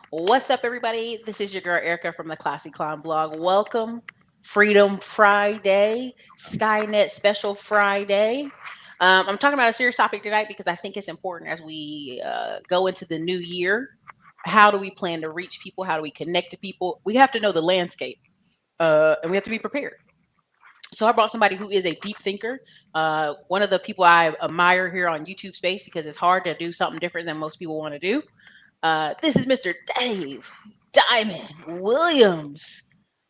What's up, everybody? This is your girl Erica from the Classy Clown blog. Welcome, Freedom Friday, Skynet Special Friday. I'm talking about a serious topic tonight because I think it's important as we go into the new year. How do we plan to reach people? How do we connect to people? We have to know the landscape, and we have to be prepared. So I brought somebody who is a deep thinker. One of the people I admire here on YouTube space because it's hard to do something different than most people want to do. This is Mr. Dave Diamond Williams.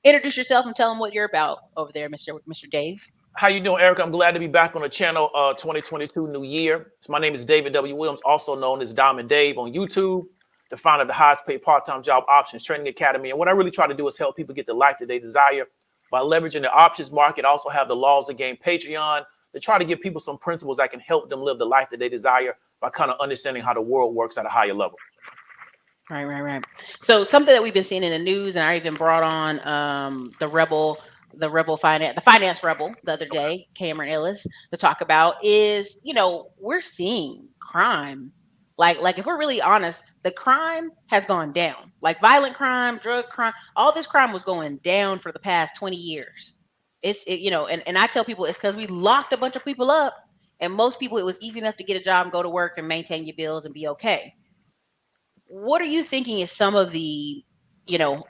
Introduce yourself and tell them what you're about over there, Mr. Dave. How you doing, Eric? I'm glad to be back on the channel. 2022 New Year. So my name is David W. Williams, also known as Diamond Dave on YouTube, the founder of the highest paid part-time job options training academy. And what I really try to do is help people get the life that they desire by leveraging the options market. I also have the Laws of Game Patreon to try to give people some principles that can help them live the life that they desire by kind of understanding how the world works at a higher level. Right. So something that we've been seeing in the news, and I even brought on the finance rebel the other day, Cameron Ellis, to talk about is, we're seeing crime. Like if we're really honest, the crime has gone down. Like violent crime, drug crime, all this crime was going down for the past 20 years. And I tell people it's because we locked a bunch of people up, and most people it was easy enough to get a job and go to work and maintain your bills and be okay. What are you thinking is some of the,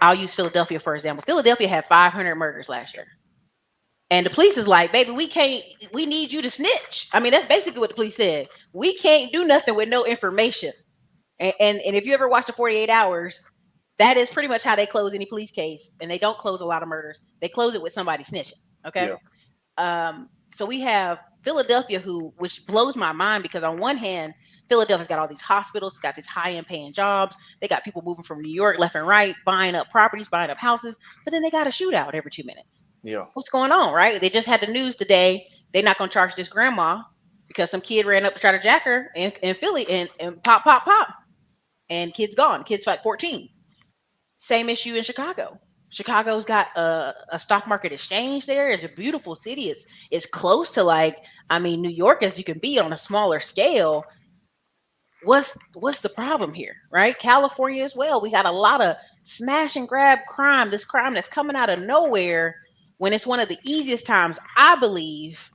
I'll use Philadelphia for example. Philadelphia had 500 murders last year. And the police is like, baby, we need you to snitch. I mean, that's basically what the police said. We can't do nothing with no information. And if you ever watch the 48 hours, that is pretty much how they close any police case. And they don't close a lot of murders. They close it with somebody snitching. Okay. So we have Philadelphia, which blows my mind because on one hand, Philadelphia's got all these hospitals, got these high-end paying jobs. They got people moving from New York left and right, buying up properties, buying up houses. But then they got a shootout every 2 minutes. Yeah. What's going on, right? They just had the news today. They're not going to charge this grandma because some kid ran up to try to jack her in Philly and pop. And kid's gone. Kid's like 14. Same issue in Chicago. Chicago's got a stock market exchange there. It's a beautiful city. It's close to New York as you can be on a smaller scale. What's the problem here, right? California as well. We got a lot of smash and grab crime. This crime that's coming out of nowhere when it's one of the easiest times, I believe,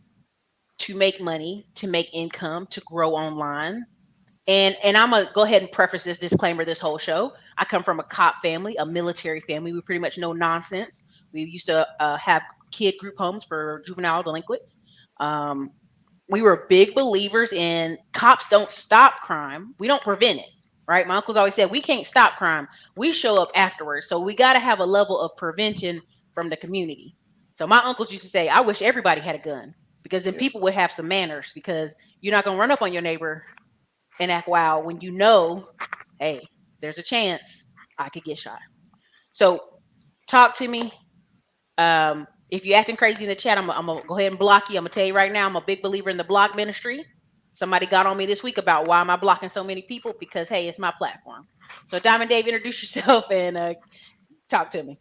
to make money, to make income, to grow online. And I'm gonna go ahead and preface this disclaimer this whole show. I come from a cop family, a military family. We pretty much know nonsense. We used to have kid group homes for juvenile delinquents. We were big believers in cops don't stop crime. We don't prevent it, right? My uncles always said we can't stop crime. We show up afterwards. So we got to have a level of prevention from the community. So my uncles used to say, I wish everybody had a gun because then people would have some manners because you're not going to run up on your neighbor and act wild when you know, hey, there's a chance I could get shot. So talk to me. If you're acting crazy in the chat, I'm gonna go ahead and block you. I'm gonna tell you right now, I'm a big believer in the block ministry. Somebody got on me this week about why am I blocking so many people? Because hey, it's my platform. So Diamond Dave, introduce yourself and talk to me.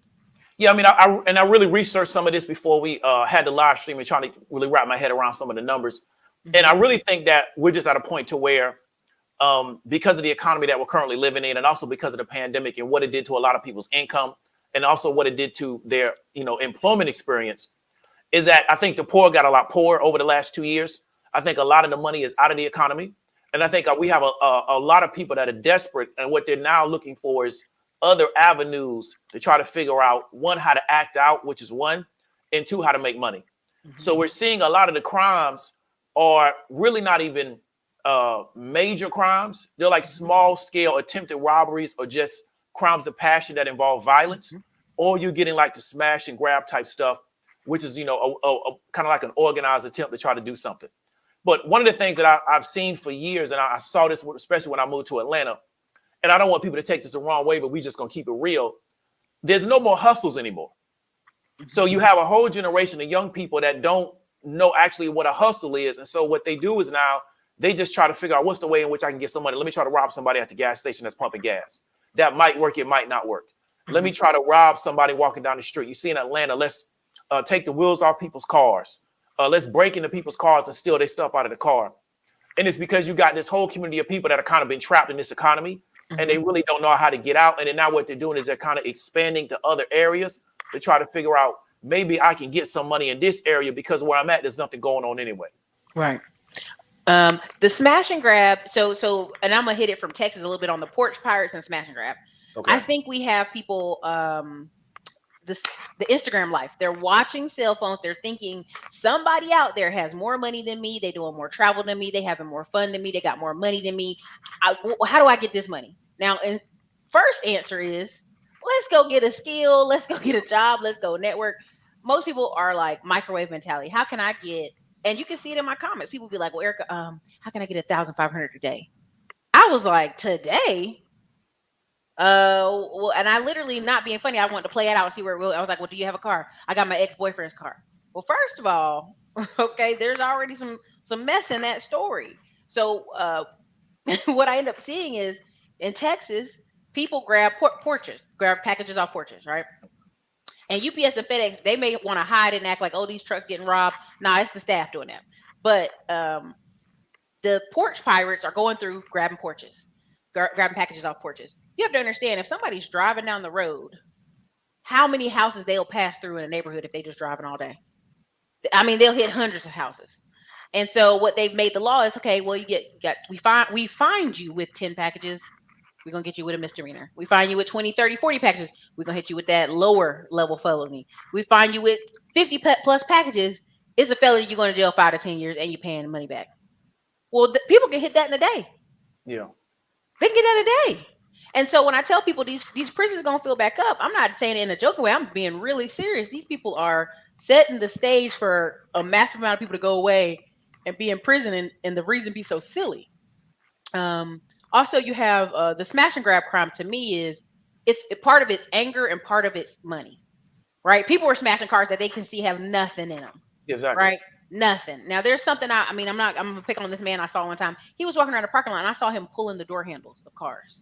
Yeah, I mean, I really researched some of this before we had the live stream and trying to really wrap my head around some of the numbers. Mm-hmm. And I really think that we're just at a point to where because of the economy that we're currently living in and also because of the pandemic and what it did to a lot of people's income and also what it did to their, employment experience is that I think the poor got a lot poorer over the last 2 years. I think a lot of the money is out of the economy. And I think we have a lot of people that are desperate. And what they're now looking for is other avenues to try to figure out, one, how to act out, which is one, and two, how to make money. Mm-hmm. So we're seeing a lot of the crimes are really not even major crimes. They're like small scale attempted robberies or just crimes of passion that involve violence, or you're getting like the smash and grab type stuff, which is, a kind of like an organized attempt to try to do something. But one of the things that I've seen for years, and I saw this, especially when I moved to Atlanta, and I don't want people to take this the wrong way, but we just going to keep it real. There's no more hustles anymore. So you have a whole generation of young people that don't know actually what a hustle is. And so what they do is now they just try to figure out what's the way in which I can get some money. Let me try to rob somebody at the gas station that's pumping gas. That might work. It might not work. Let me try to rob somebody walking down the street. You see in Atlanta, let's take the wheels off people's cars. Let's break into people's cars and steal their stuff out of the car. And it's because you got this whole community of people that have kind of been trapped in this economy and they really don't know how to get out. And then now what they're doing is they're kind of expanding to other areas to try to figure out, maybe I can get some money in this area because where I'm at, there's nothing going on anyway. Right. The smash and grab. So, and I'm gonna hit it from Texas a little bit on the porch pirates and smash and grab. Okay. I think we have people, the Instagram life. They're watching cell phones. They're thinking somebody out there has more money than me. They doing more travel than me. They having more fun than me. They got more money than me. How do I get this money? Now, and first answer is, let's go get a skill. Let's go get a job. Let's go network. Most people are like microwave mentality. How can I get? And you can see it in my comments. People be like, "Well, Ericka, how can I get 1,500 a day?" I was like, "Today." Well, and I literally, not being funny, I wanted to play it out and see where it will. I was like, "Well, do you have a car?" I got my ex-boyfriend's car. Well, first of all, okay, there's already some mess in that story. So what I end up seeing is in Texas, people grab grab packages off porches, right? And UPS and FedEx, they may want to hide and act like, oh, these trucks getting robbed. Nah, it's the staff doing that. But the porch pirates are going through grabbing porches, grabbing packages off porches. You have to understand, if somebody's driving down the road, how many houses they'll pass through in a neighborhood if they just driving all day. I mean, they'll hit hundreds of houses. And so what they've made the law is, okay, well, we find you with 10 packages. We're going to get you with a misdemeanor. We find you with 20, 30, 40 packages. We're going to hit you with that lower level felony. We find you with 50 plus packages. It's a felony. You're going to jail 5 to 10 years and you're paying the money back. Well, people can hit that in a day. Yeah. They can get that in a day. And so when I tell people these prisons are going to fill back up, I'm not saying it in a joking way. I'm being really serious. These people are setting the stage for a massive amount of people to go away and be in prison, and the reason be so silly. Also, you have the smash and grab crime. To me, is it's part of it's anger and part of it's money, right? People are smashing cars that they can see have nothing in them, Exactly. right? Nothing. Now, there's something. I'm gonna pick on this man I saw one time. He was walking around the parking lot, and I saw him pulling the door handles of cars.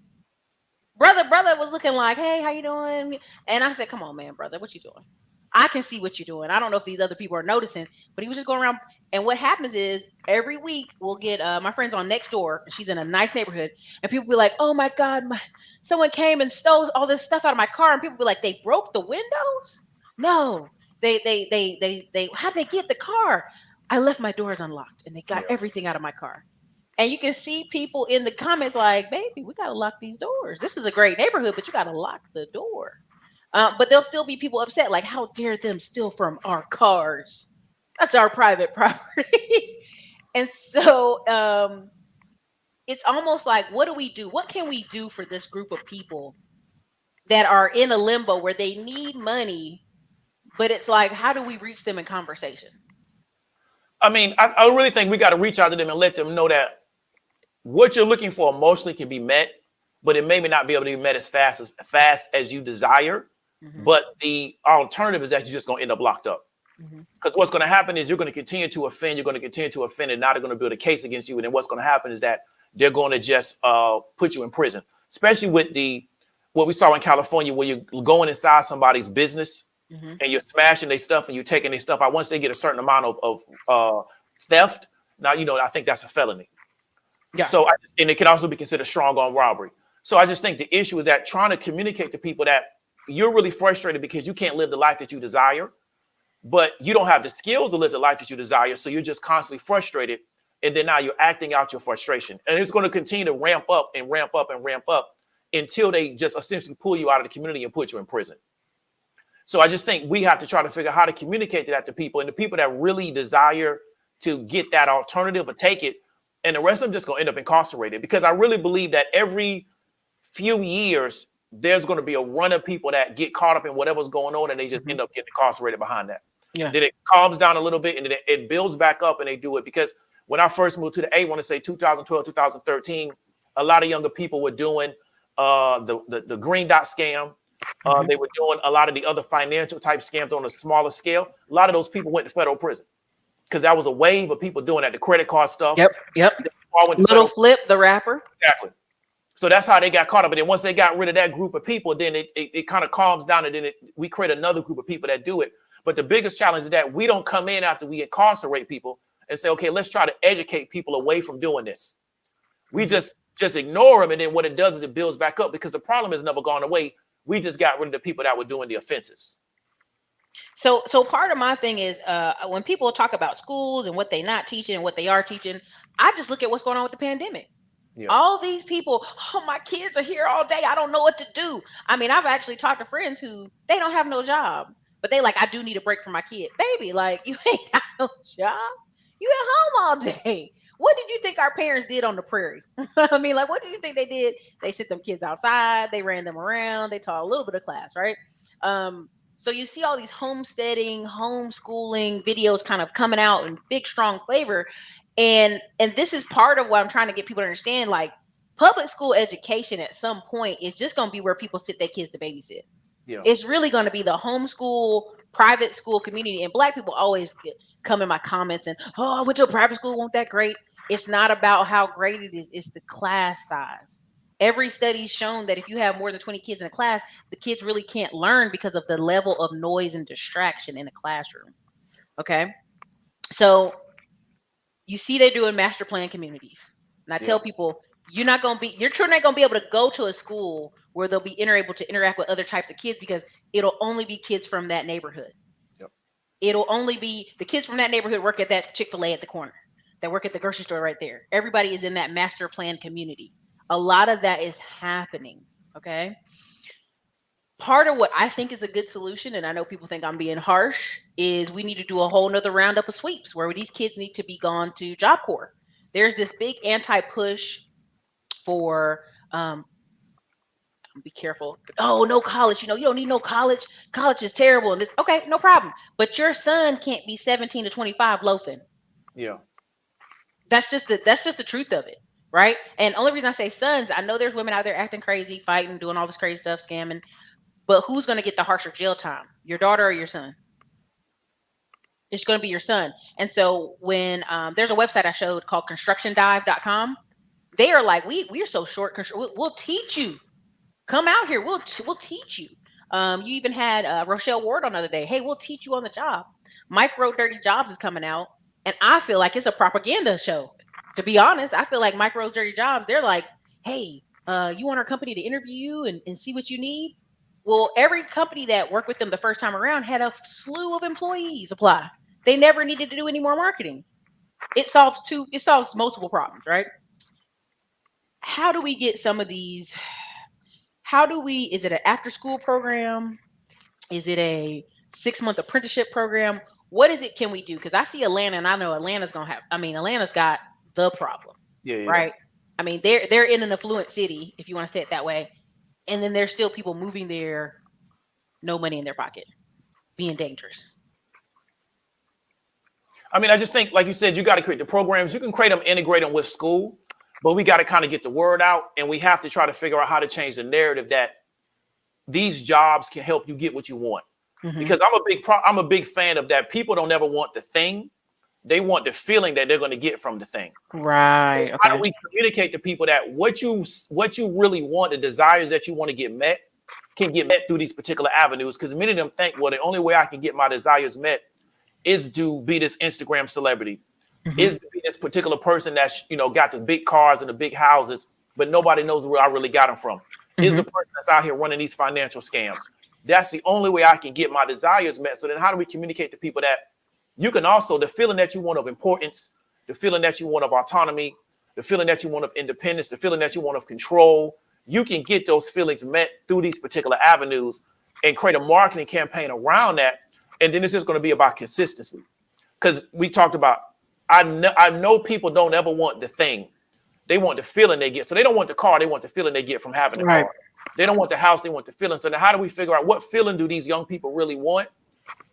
Brother was looking like, hey, how you doing? And I said, come on, man, brother, what you doing? I can see what you're doing. I don't know if these other people are noticing, but he was just going around. And what happens is every week we'll get my friend's on next door. She's in a nice neighborhood, and people be like, "Oh my God, someone came and stole all this stuff out of my car." And people be like, "They broke the windows?" No, they how'd they get the car? I left my doors unlocked, and they got everything out of my car. And you can see people in the comments like, "Baby, we gotta lock these doors. This is a great neighborhood, but you gotta lock the door." But there'll still be people upset, like, how dare them steal from our cars? That's our private property. And so it's almost like, what do we do? What can we do for this group of people that are in a limbo where they need money, but it's like, how do we reach them in conversation? I mean, I really think we got to reach out to them and let them know that what you're looking for emotionally can be met, but it may not be able to be met as fast as you desire. Mm-hmm. But the alternative is that you're just going to end up locked up. Because what's going to happen is you're going to continue to offend. You're going to continue to offend, and now they're going to build a case against you. And then what's going to happen is that they're going to just put you in prison, especially with what we saw in California, where you're going inside somebody's business and you're smashing their stuff and you're taking their stuff out. Once they get a certain amount of theft, now, I think that's a felony. Yeah. So, and it can also be considered strong arm robbery. So I just think the issue is that trying to communicate to people that you're really frustrated because you can't live the life that you desire, but you don't have the skills to live the life that you desire. So you're just constantly frustrated. And then now you're acting out your frustration. And it's going to continue to ramp up and ramp up and ramp up until they just essentially pull you out of the community and put you in prison. So I just think we have to try to figure out how to communicate that to people, and the people that really desire to get that alternative or take it. And the rest of them just going to end up incarcerated, because I really believe that every few years, there's going to be a run of people that get caught up in whatever's going on, and they just end up getting incarcerated behind that. Yeah. Then it calms down a little bit, and then it builds back up, and they do it. Because when I first moved to the A, I want to say 2012, 2013, a lot of younger people were doing the green dot scam. They were doing a lot of the other financial type scams on a smaller scale. A lot of those people went to federal prison, because that was a wave of people doing that, the credit card stuff. Yep. Little Flip, the rapper. Exactly. So that's how they got caught up. And then once they got rid of that group of people, then it kind of calms down, and then we create another group of people that do it. But the biggest challenge is that we don't come in after we incarcerate people and say, okay, let's try to educate people away from doing this. We just just ignore them. And then what it does is it builds back up because the problem has never gone away. We just got rid of the people that were doing the offenses. So part of my thing is when people talk about schools and what they're not teaching and what they are teaching, I just look at what's going on with the pandemic. Yeah. All these people, oh, my kids are here all day. I don't know what to do. I mean, I've actually talked to friends who they don't have no job, but they like, I do need a break from my kid. Baby, like, you ain't got no job. You at home all day. What did you think our parents did on the prairie? I mean, like, what did you think they did? They sent them kids outside. They ran them around. They taught a little bit of class, right? So you see all these homesteading, homeschooling videos kind of coming out in big, strong flavor. And this is part of what I'm trying to get people to understand. Like, public school education at some point is just going to be where people sit their kids to babysit. Yeah. It's really going to be the homeschool, private school community. And Black people always come in my comments and, oh, I went to a private school, wasn't that great? It's not about how great it is. It's the class size. Every study's shown that if you have more than 20 kids in a class, the kids really can't learn because of the level of noise and distraction in a classroom. Okay. So you see they're doing master plan communities. And I tell people, your children ain't going to be able to go to a school where they'll be able to interact with other types of kids because it'll only be kids from that neighborhood. Yep. It'll only be the kids from that neighborhood work at that Chick-fil-A at the corner, that work at the grocery store right there. Everybody is in that master plan community. A lot of that is happening. Okay. Part of what I think is a good solution, and I know people think I'm being harsh, is we need to do a whole nother roundup of sweeps where these kids need to be gone to Job Corps. There's this big anti-push for be careful. Oh, no college. You don't need no college. College is terrible. And this, okay, no problem. But your son can't be 17 to 25 loafing. Yeah. That's just the truth of it. Right. And only reason I say sons, I know there's women out there acting crazy, fighting, doing all this crazy stuff, scamming. But who's going to get the harsher jail time? Your daughter or your son? It's going to be your son. And so when there's a website I showed called constructiondive.com, they are like, we're so short. We'll teach you. Come out here. We'll teach you. You even had Rochelle Ward on the other day. Hey, we'll teach you on the job. Micro Dirty Jobs is coming out. And I feel like it's a propaganda show. To be honest, I feel like Micro's Dirty Jobs, they're like, hey, you want our company to interview you and see what you need? Well, every company that worked with them the first time around had a slew of employees apply. They never needed to do any more marketing. It solves multiple problems, right? How do we get some of these? Is it an after school program? Is it a 6-month apprenticeship program? What is it can we do? Because I see Atlanta and I know Atlanta's got the problem. Yeah. Right. I mean, they're in an affluent city, if you want to say it that way. And then there's still people moving there, no money in their pocket, being dangerous. I mean, I just think, like you said, you got to create the programs. You can create them, integrate them with school, but we got to kind of get the word out, and we have to try to figure out how to change the narrative that these jobs can help you get what you want. Mm-hmm. Because I'm a big fan of that. People don't ever want the thing. They want the feeling that they're going to get from the thing. Right. So how do we communicate to people that what you really want, the desires that you want to get met, can get met through these particular avenues? Because many of them think, well, the only way I can get my desires met is to be this Instagram celebrity, mm-hmm. is to be this particular person that's, got the big cars and the big houses, but nobody knows where I really got them from. Mm-hmm. Is the person that's out here running these financial scams. That's the only way I can get my desires met. So then how do we communicate to people that you can also, the feeling that you want of importance, the feeling that you want of autonomy, the feeling that you want of independence, the feeling that you want of control, you can get those feelings met through these particular avenues and create a marketing campaign around that. And then it's just going to be about consistency. Because we talked about, I know people don't ever want the thing. They want the feeling they get. So they don't want the car. They want the feeling they get from having the car. They don't want the house. They want the feeling. So then how do we figure out what feeling do these young people really want?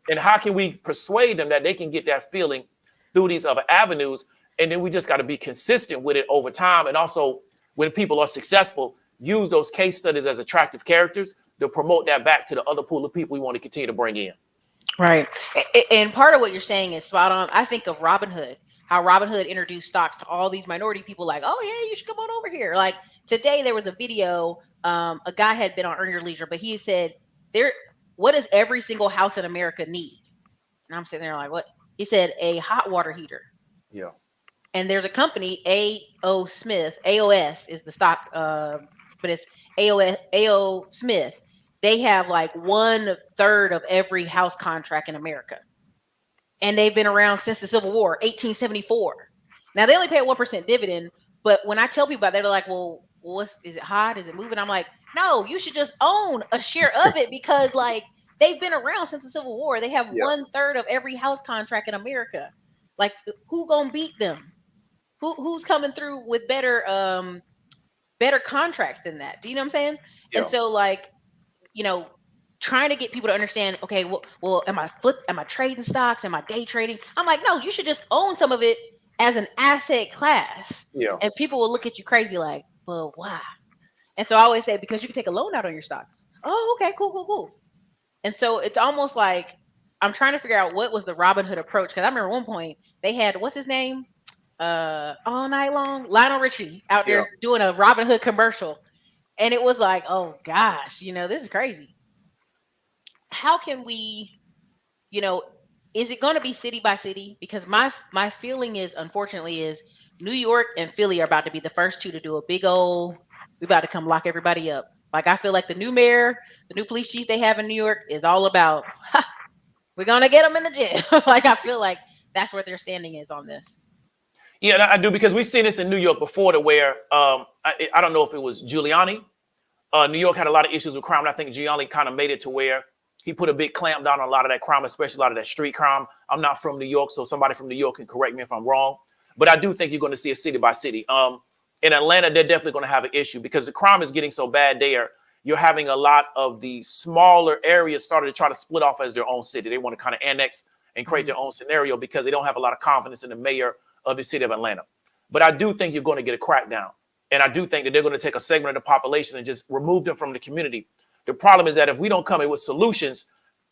And how can we persuade them that they can get that feeling through these other avenues? And then we just got to be consistent with it over time. And also, when people are successful, use those case studies as attractive characters to promote that back to the other pool of people we want to continue to bring in. Right. And part of what you're saying is spot on. I think of Robinhood, how Robinhood introduced stocks to all these minority people like, oh, yeah, you should come on over here. Like today, there was a video. A guy had been on Earn Your Leisure, but he said, what does every single house in America need? And I'm sitting there like, what? He said, a hot water heater. Yeah. and there's a company, A.O. Smith. AOS is the stock, but it's AOS A.O. Smith. They have like 1/3 of every house contract in America, and they've been around since the Civil War, 1874. Now they only pay a 1% dividend, but when I tell people about that, they're like, "Well, what's is it hot? Is it moving?" I'm like, "No, you should just own a share of it because like they've been around since the Civil War. They have Yeah. 1/3 of every house contract in America. Like, who gonna beat them? Who's coming through with better contracts than that? Do you know what I'm saying?" And Yeah. so like, you know, trying to get people to understand, okay, well, am I trading stocks? Am I day trading? I'm like, no, you should just own some of it as an asset class. Yeah. And people will look at you crazy like, well, why? And so I always say, because you can take a loan out on your stocks. Oh, okay, cool, cool, cool. And so it's almost like I'm trying to figure out what was the Robin Hood approach. Because I remember one point they had, what's his name? All night long, Lionel Richie out Yeah. there doing a Robin Hood commercial. And it was like, oh gosh, this is crazy. How can we, you know, is it going to be city by city? Because my feeling is, unfortunately, is New York and Philly are about to be the first two to do a big old. We about to come lock everybody up. Like I feel like the new mayor, the new police chief they have in New York is all about. We're gonna get them in the jail. Like I feel like that's where their standing is on this. Yeah, I do because we've seen this in New York before, to where I don't know if it was Giuliani. New York had a lot of issues with crime, and I think Giuliani kind of made it to where he put a big clamp down on a lot of that crime, especially a lot of that street crime. I'm not from New York, so somebody from New York can correct me if I'm wrong. But I do think you're going to see a city by city. In Atlanta, they're definitely going to have an issue because the crime is getting so bad there. You're having a lot of the smaller areas started to try to split off as their own city. They want to kind of annex and create their own scenario because they don't have a lot of confidence in the mayor of the city of Atlanta. But I do think you're going to get a crackdown. And I do think that they're going to take a segment of the population and just remove them from the community. The problem is that if we don't come in with solutions,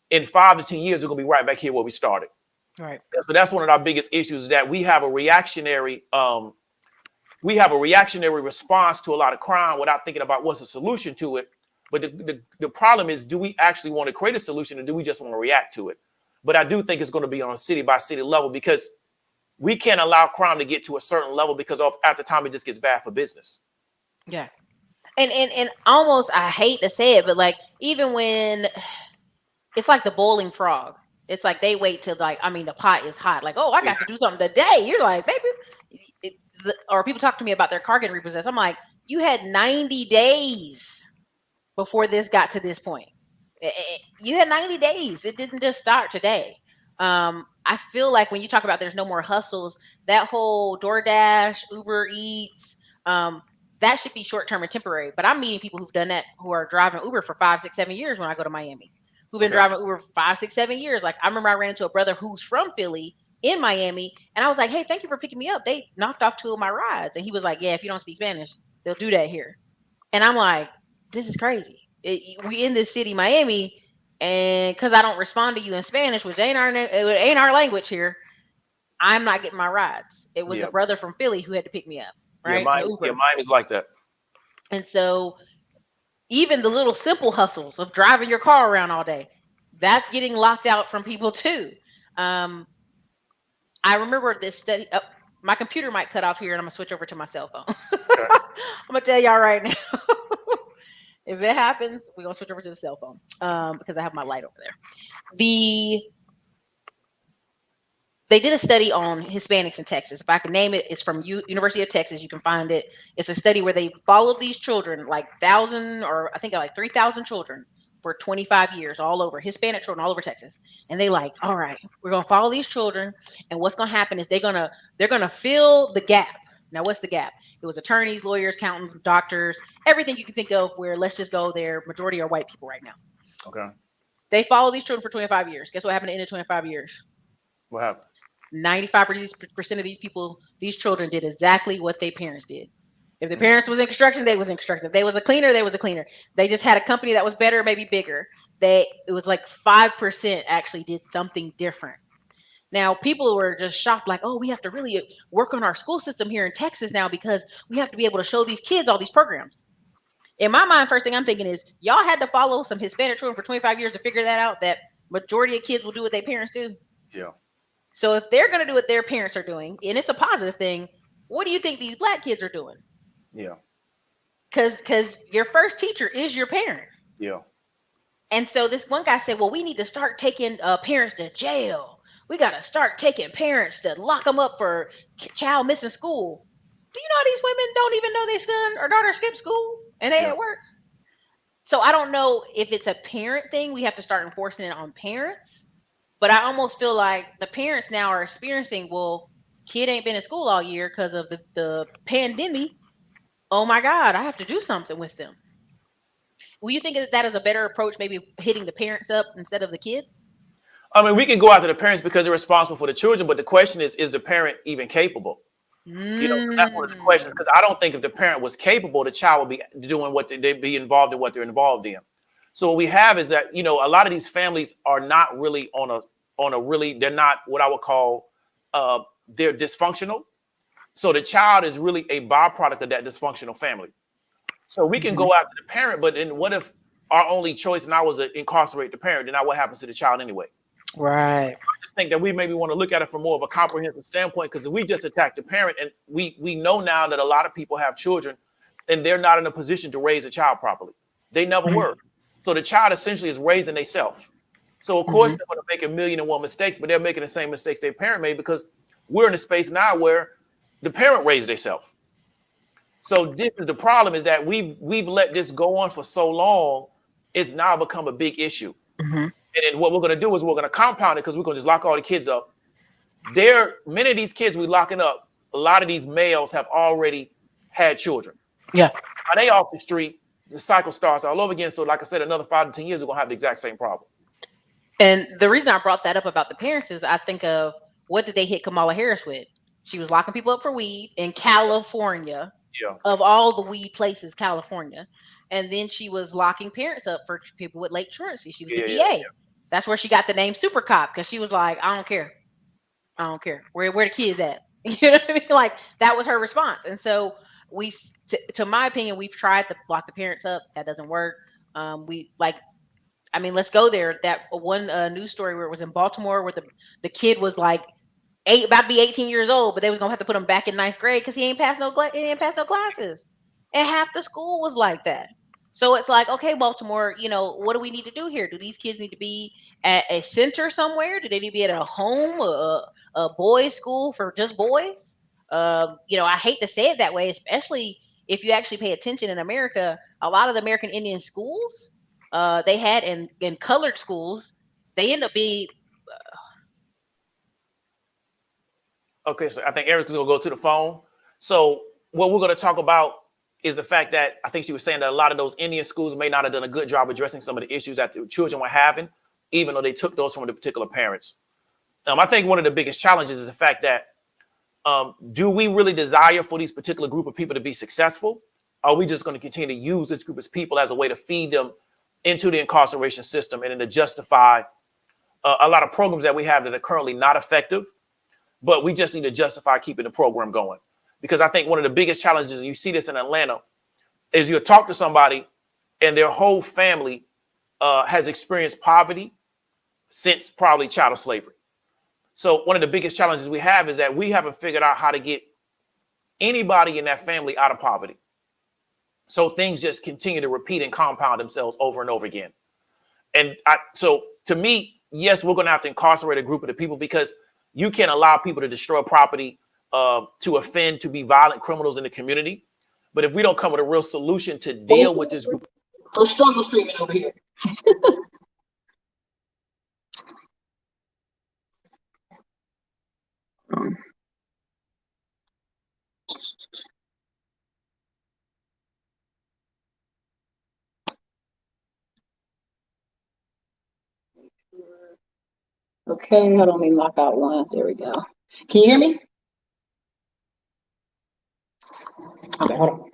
in 5 to 10 years, we're going to be right back here where we started. Right. So that's one of our biggest issues, is that we have a reactionary response to a lot of crime without thinking about what's the solution to it. But the problem is, do we actually want to create a solution, or do we just want to react to it? But I do think it's going to be on a city by city level, because we can't allow crime to get to a certain level, because after time it just gets bad for business. Yeah. And almost, I hate to say it, but like even when it's like the boiling frog, it's like they wait till like, I mean, the pot is hot. Like, oh, I got to do something today. You're like, baby, or people talk to me about their car getting repossessed. I'm like, you had 90 days before this got to this point. You had 90 days. It didn't just start today. I feel like when you talk about there's no more hustles, that whole DoorDash, Uber Eats, that should be short term and temporary. But I'm meeting people who've done that, who are driving Uber for 5, 6, 7 years when I go to Miami, who've been driving Uber for 5, 6, 7 years. Like I remember I ran into a brother who's from Philly in Miami, and I was like, hey, thank you for picking me up. They knocked off 2 of my rides. And he was like, yeah, if you don't speak Spanish, they'll do that here. And I'm like, this is crazy. We in this city, Miami, and because I don't respond to you in Spanish, which ain't our language here, I'm not getting my rides. It was a brother from Philly who had to pick me up, right? Yeah, mine is like that. And so even the little simple hustles of driving your car around all day, that's getting locked out from people too. I remember this study. My computer might cut off here, and I'm gonna switch over to my cell phone. Okay. I'm gonna tell y'all right now. If it happens, we're gonna switch over to the cell phone because I have my light over there. They did a study on Hispanics in Texas. If I can name it, it's from University of Texas. You can find it. It's a study where they followed these children, like 1,000 or I think like 3,000 children for 25 years, all over, Hispanic children all over Texas. And they like, all right, we're gonna follow these children, and what's gonna happen is they're gonna fill the gap. Now, what's the gap? It was attorneys, lawyers, accountants, doctors, everything you can think of where, let's just go there, majority are white people right now. Okay. They followed these children for 25 years. Guess what happened in the 25 years? What happened? 95% of these people, these children did exactly what their parents did. If the parents was in construction, they was in construction. If they was a cleaner, they was a cleaner. They just had a company that was better, maybe bigger. It was like 5% actually did something different. Now, people were just shocked, like, oh, we have to really work on our school system here in Texas now because we have to be able to show these kids all these programs. In my mind, first thing I'm thinking is, y'all had to follow some Hispanic children for 25 years to figure that out, that majority of kids will do what their parents do. Yeah. So if they're going to do what their parents are doing, and it's a positive thing, what do you think these black kids are doing? Yeah. Because your first teacher is your parent. Yeah. And so this one guy said, well, we need to start taking parents to jail. We got to start taking parents to lock them up for child missing school. Do you know these women don't even know their son or daughter skipped school and they Yeah. at work? So I don't know if it's a parent thing. We have to start enforcing it on parents. But I almost feel like the parents now are experiencing, well, kid ain't been in school all year because of the pandemic. Oh my God, I have to do something with them. Will you think that is a better approach, maybe hitting the parents up instead of the kids? I mean, we can go after the parents because they're responsible for the children, but the question is the parent even capable? That's one of the questions. Mm. Because I don't think if the parent was capable, the child would be doing what they'd be involved in what they're involved in. So what we have is that a lot of these families are not really on a really, they're not what I would call uh, they're dysfunctional. So the child is really a byproduct of that dysfunctional family. So we can Mhm. go after the parent, but then what if our only choice now was to incarcerate the parent? Then now what happens to the child anyway? Right. I just think that we maybe want to look at it from more of a comprehensive standpoint, because if we just attack the parent, and we know now that a lot of people have children and they're not in a position to raise a child properly. They never Mhm. were. So the child essentially is raising themselves. So of course Mhm. they're going to make a million and one mistakes, but they're making the same mistakes their parent made, because we're in a space now where the parent raised themselves. So this is the problem, is that we've let this go on for so long, it's now become a big issue. Mhm. And then what we're going to do is we're going to compound it, because we're going to just lock all the kids up. Many of these kids we locking up, a lot of these males have already had children. Yeah. Are they off the street? The cycle starts all over again. So, like I said, another 5 to 10 years, we're gonna have the exact same problem. And the reason I brought that up about the parents is I think of what did they hit Kamala Harris with? She was locking people up for weed in California, Yeah, of all the weed places, California. And then she was locking parents up for people with late truancy. She was the yeah, yeah, DA. That's where she got the name Super Cop, because she was like, I don't care. I don't care. Where the kids at? You know what I mean? Like that was her response. And so to my opinion, we've tried to block the parents up. That doesn't work. We like, I mean, let's go there. That one news story where it was in Baltimore, where the kid was like about to be 18 years old, but they was gonna have to put him back in ninth grade because he ain't passed no classes, and half the school was like that. So it's like, okay, Baltimore, what do we need to do here? Do these kids need to be at a center somewhere? Do they need to be at a home, a boys' school for just boys? I hate to say it that way, especially if you actually pay attention in America. A lot of the American Indian schools, they had in colored schools, they end up being Okay, so I think Eric's gonna go to the phone. So what we're gonna talk about is the fact that I think she was saying that a lot of those Indian schools may not have done a good job addressing some of the issues that the children were having, even though they took those from the particular parents. I think one of the biggest challenges is the fact that do we really desire for these particular group of people to be successful? Are we just going to continue to use this group of people as a way to feed them into the incarceration system, and then to justify a lot of programs that we have that are currently not effective, but we just need to justify keeping the program going? Because I think one of the biggest challenges, and you see this in Atlanta, is you talk to somebody and their whole family has experienced poverty since probably chattel slavery. So one of the biggest challenges we have is that we haven't figured out how to get anybody in that family out of poverty. So things just continue to repeat and compound themselves over and over again. And so to me, yes, we're going to have to incarcerate a group of the people, because you can't allow people to destroy property, to offend, to be violent criminals in the community. But if we don't come with a real solution to deal with this group, We're struggle streaming over here. Okay, hold on, let me lock out one. There we go. Can you hear me? Okay, hold on.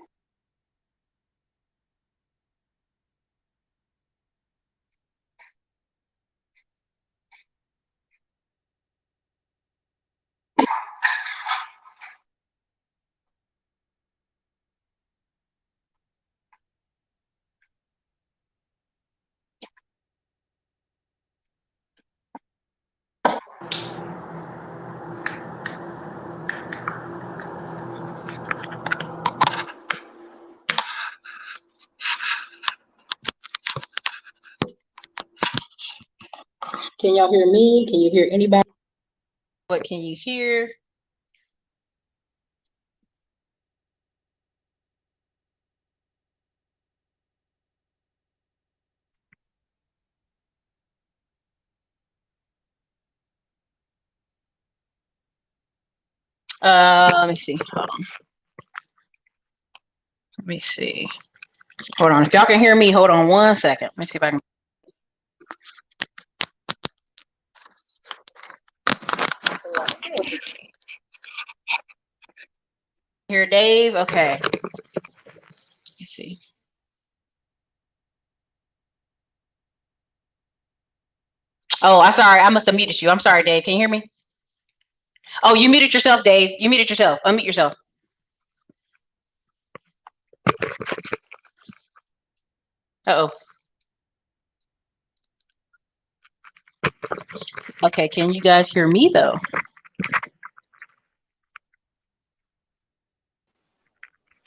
Can y'all hear me? Can you hear anybody? What can you hear? Let me see. Hold on. Let me see. Hold on. If y'all can hear me, hold on 1 second. Let me see if I can. Hear Dave? Okay. Let's see. Oh, I'm sorry. I must have muted you. I'm sorry, Dave. Can you hear me? Oh, you muted yourself, Dave. You muted yourself. Unmute yourself. Uh-oh. Okay, can you guys hear me though?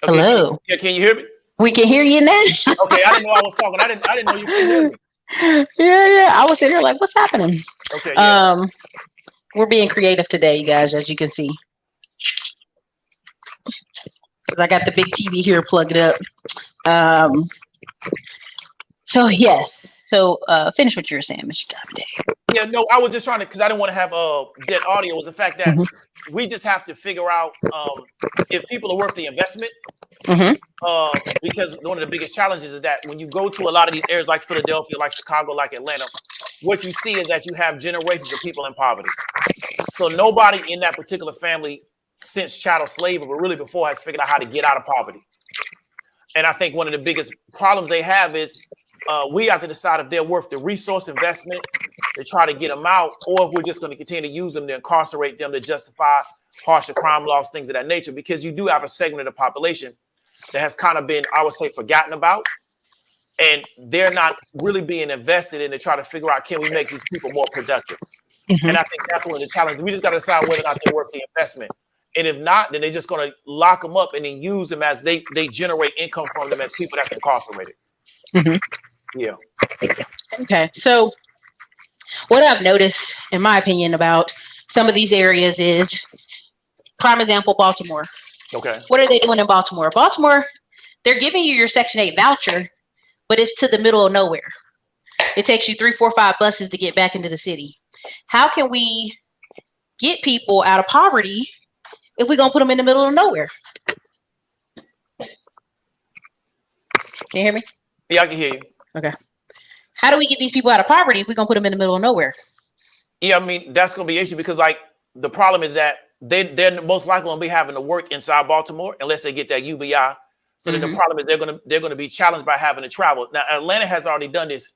Okay, Hello. can you hear me? We can hear you now. Okay, I didn't know I was talking. I didn't know you could hear me. Yeah. I was sitting here like, what's happening? Okay, yeah. We're being creative today, you guys, as you can see. Because I got the big TV here plugged up. So yes. So finish what you were saying, Mr. Diamond. Yeah, no, I was just trying to, because I didn't want to have dead audio, was the fact that we just have to figure out if people are worth the investment. Because one of the biggest challenges is that when you go to a lot of these areas like Philadelphia, like Chicago, like Atlanta, what you see is that you have generations of people in poverty. So nobody in that particular family since chattel slavery, but really before, has figured out how to get out of poverty. And I think one of the biggest problems they have is we have to decide if they're worth the resource investment to try to get them out, or if we're just going to continue to use them to incarcerate them to justify harsher crime laws, things of that nature, because you do have a segment of the population that has kind of been, I would say, forgotten about. And they're not really being invested in to try to figure out, can we make these people more productive? And I think that's one of the challenges. We just got to decide whether or not they're worth the investment. And if not, then they're just going to lock them up and then use them as they generate income from them as people that's incarcerated. Yeah. Okay. So what I've noticed, in my opinion, about some of these areas is, prime example, Baltimore. Okay. What are they doing in Baltimore? Baltimore, they're giving you your Section 8 voucher, but it's to the middle of nowhere. It takes you 3, 4, 5 buses to get back into the city. How can we get people out of poverty if we're going to put them in the middle of nowhere? Can you hear me? Yeah, I can hear you. Okay. How do we get these people out of poverty if we're going to put them in the middle of nowhere? Yeah, I mean, that's going to be an issue because, like, the problem is that they're most likely going to be having to work inside Baltimore unless they get that UBI. So then the problem is they're going to be challenged by having to travel. Now, Atlanta has already done this.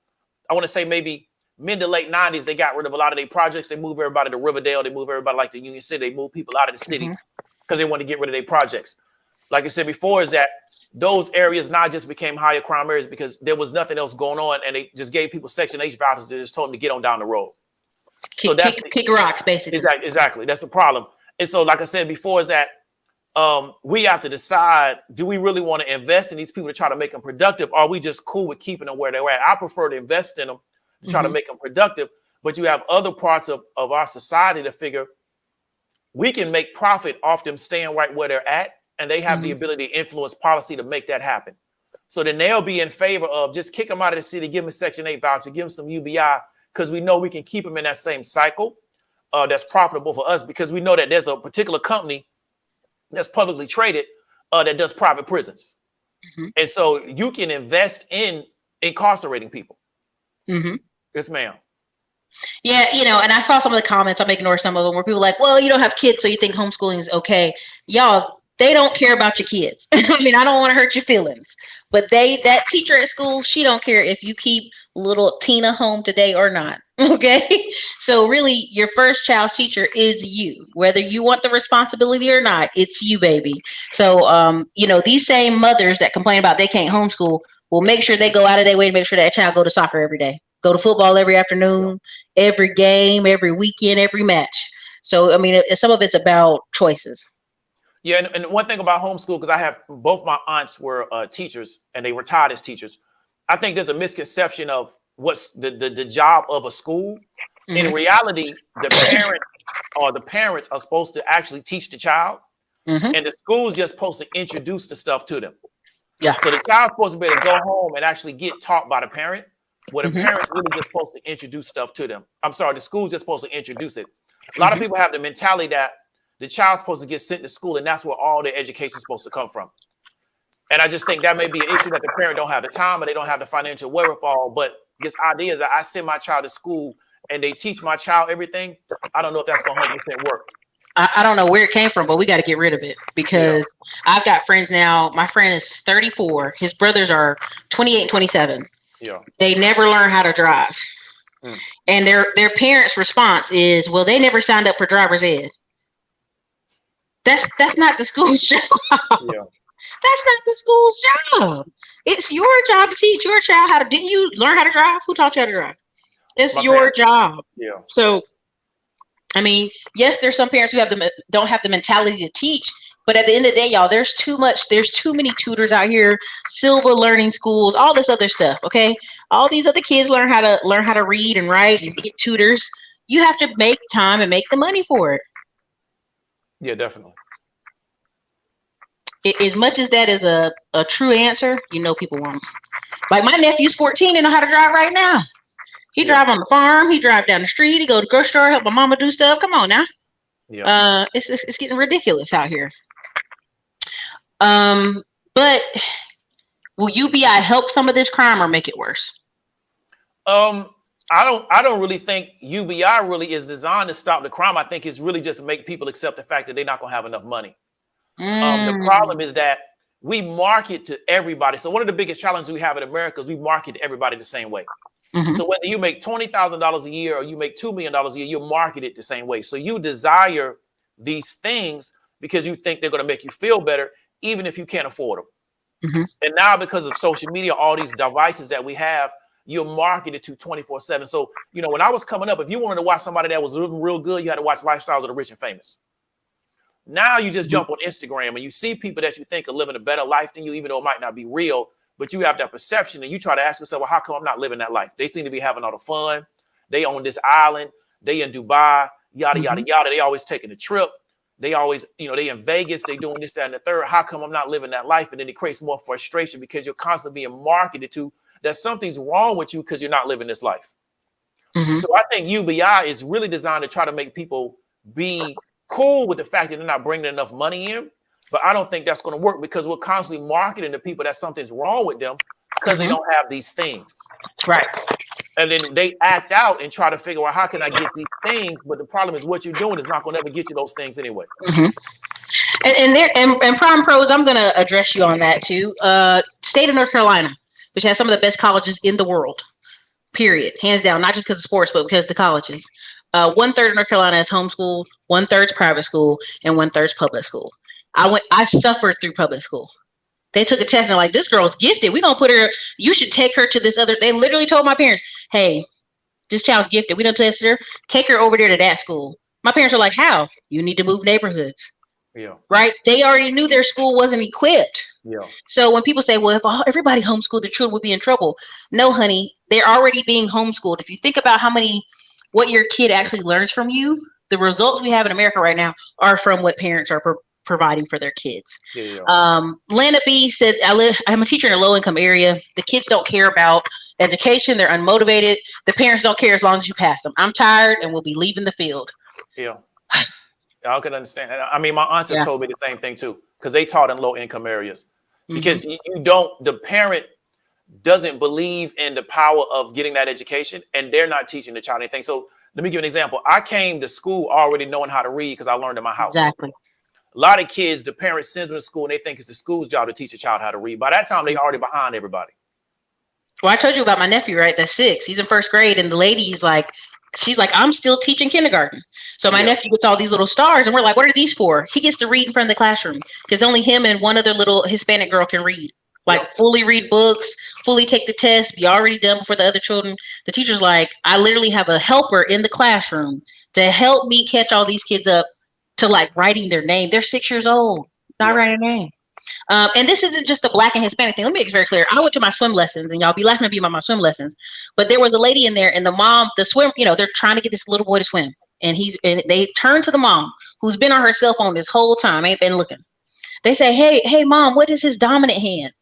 I want to say maybe mid to late 90s, they got rid of a lot of their projects. They moved everybody to Riverdale. They moved everybody like to Union City. They moved people out of the city because they want to get rid of their projects. Like I said before, is that those areas now just became higher crime areas because there was nothing else going on, and they just gave people Section H vouchers and just told them to get on down the road. So that's kick rocks, basically. Exactly. That's the problem. And so, like I said before, is that we have to decide, do we really want to invest in these people to try to make them productive? Or are we just cool with keeping them where they're at? I prefer to invest in them to try to make them productive. But you have other parts of our society to figure we can make profit off them staying right where they're at. And they have the ability to influence policy to make that happen. So then they'll be in favor of just kick them out of the city, give them a Section 8 voucher, give them some UBI, because we know we can keep them in that same cycle that's profitable for us, because we know that there's a particular company that's publicly traded that does private prisons. And so you can invest in incarcerating people. Yes, ma'am. Yeah, and I saw some of the comments, I'll ignore some of them, where people are like, well, you don't have kids, so you think homeschooling is okay. Y'all, they don't care about your kids. I mean, I don't want to hurt your feelings, but that teacher at school, she don't care if you keep little Tina home today or not. Okay. So really your first child's teacher is you, whether you want the responsibility or not, it's you, baby. So, these same mothers that complain about they can't homeschool will make sure they go out of their way to make sure that child go to soccer every day, go to football every afternoon, every game, every weekend, every match. So, I mean, some of it's about choices. Yeah, and one thing about homeschool, because I have both my aunts were teachers and they retired as teachers. I think there's a misconception of what's the job of a school. In reality, the parents are supposed to actually teach the child, and the school's just supposed to introduce the stuff to them. Yeah. So the child's supposed to be able to go home and actually get taught by the parent, where the parents really just supposed to introduce stuff to them. I'm sorry, the school's just supposed to introduce it. A lot of people have the mentality that the child's supposed to get sent to school, and that's where all their education is supposed to come from. And I just think that may be an issue that the parent don't have the time or they don't have the financial wherewithal. But this idea is that I send my child to school and they teach my child everything. I don't know if that's going to 100% work. I don't know where it came from, but we got to get rid of it because I've got friends now. My friend is 34. His brothers are 28 and 27. Yeah. They never learn how to drive. And their parents' response is, well, they never signed up for driver's ed. That's not the school's job. Yeah. That's not the school's job. It's your job to teach your child how to. Didn't you learn how to drive? Who taught you how to drive? It's your job. Yeah. So, I mean, yes, there's some parents who don't have the mentality to teach, but at the end of the day, y'all, there's too many tutors out here, Silva learning schools, all this other stuff. Okay, all these other kids learn how to read and write and get tutors. You have to make time and make the money for it. Yeah, definitely. As much as that is a true answer, people won't. Like my nephew's 14 and know how to drive right now. He drive on the farm. He drive down the street. He go to the grocery store, help my mama do stuff. Come on now. Yeah. It's getting ridiculous out here. But will UBI help some of this crime or make it worse? I don't really think UBI really is designed to stop the crime. I think it's really just to make people accept the fact that they're not going to have enough money. The problem is that we market to everybody. So one of the biggest challenges we have in America is we market to everybody the same way. So whether you make $20,000 a year or you make $2 million a year, you're marketed the same way. So you desire these things because you think they're going to make you feel better, even if you can't afford them. And now because of social media, all these devices that we have, you're marketed to 24/7. So, when I was coming up, if you wanted to watch somebody that was living real good, you had to watch Lifestyles of the Rich and Famous. Now you just jump on Instagram and you see people that you think are living a better life than you, even though it might not be real, but you have that perception and you try to ask yourself, well, how come I'm not living that life? They seem to be having all the fun. They own this island. They in Dubai, yada, yada, yada. They always taking a trip. They always, they in Vegas. They doing this, that, and the third. How come I'm not living that life? And then it creates more frustration because you're constantly being marketed to that something's wrong with you because you're not living this life. So I think UBI is really designed to try to make people be cool with the fact that they're not bringing enough money in, but I don't think that's going to work because we're constantly marketing to people that something's wrong with them because they don't have these things. Right. And then they act out and try to figure out how can I get these things, but the problem is what you're doing is not going to ever get you those things anyway. And Prime Pros, I'm going to address you on that too. State of North Carolina, which has some of the best colleges in the world, period, hands down, not just because of sports, but because of the colleges. 1/3 of North Carolina is homeschooled, 1/3 is private school, and 1/3 is public school. I suffered through public school. They took a test and they're like, this girl's gifted. We're going to put her, you should take her to this other. They literally told my parents, hey, this child's gifted. We don't test her. Take her over there to that school. My parents are like, how? You need to move neighborhoods. Yeah. Right? They already knew their school wasn't equipped. Yeah. So when people say, well, if everybody homeschooled, the children would be in trouble. No, honey, they're already being homeschooled. If you think about what your kid actually learns from you, the results we have in America right now are from what parents are providing for their kids. Lana B said, I'm a teacher in a low-income area. The kids don't care about education. They're unmotivated. The parents don't care as long as you pass them. I'm tired and we'll be leaving the field. Yeah. I can understand. I mean, my aunts have told me the same thing too, because they taught in low-income areas. Because the parent doesn't believe in the power of getting that education, and they're not teaching the child anything. So let me give you an example. I came to school already knowing how to read because I learned in my house. Exactly. A lot of kids, the parents sends them to school and they think it's the school's job to teach a child how to read. By that time, they already behind everybody. Well, I told you about my nephew, right? That's 6. He's in 1st grade, and the lady's like, she's like, I'm still teaching kindergarten. So my nephew gets all these little stars, and we're like, what are these for? He gets to read in front of the classroom because only him and one other little Hispanic girl can read. Like fully read books, fully take the test, be already done before the other children. The teacher's like, I literally have a helper in the classroom to help me catch all these kids up to like writing their name. They're 6 years old, not writing a name. And this isn't just the Black and Hispanic thing. Let me make it very clear. I went to my swim lessons, and y'all be laughing at me about my swim lessons. But there was a lady in there, and the mom, the swim, they're trying to get this little boy to swim. And they turn to the mom, who's been on her cell phone this whole time, ain't been looking. They say, hey, mom, what is his dominant hand?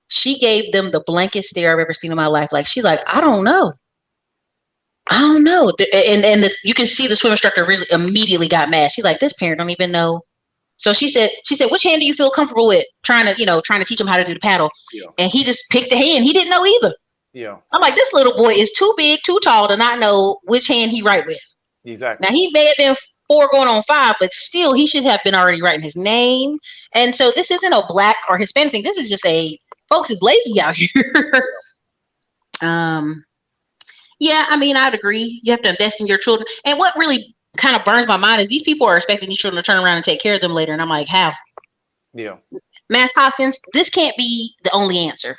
She gave them the blankest stare I've ever seen in my life. Like, she's like, I don't know. And you can see the swim instructor really immediately got mad. She's like, this parent don't even know. So she said, which hand do you feel comfortable with? Trying to teach him how to do the paddle. Yeah. And he just picked a hand. He didn't know either. Yeah. I'm like, this little boy is too big, too tall to not know which hand he write with. Exactly. Now, he may have been 4 going on 5, but still he should have been already writing his name. And so this isn't a Black or Hispanic thing. This is just folks is lazy out here. Yeah, I mean, I'd agree. You have to invest in your children. And what really kind of burns my mind is these people are expecting these children to turn around and take care of them later. And I'm like, how? Yeah. Mass Hopkins, this can't be the only answer.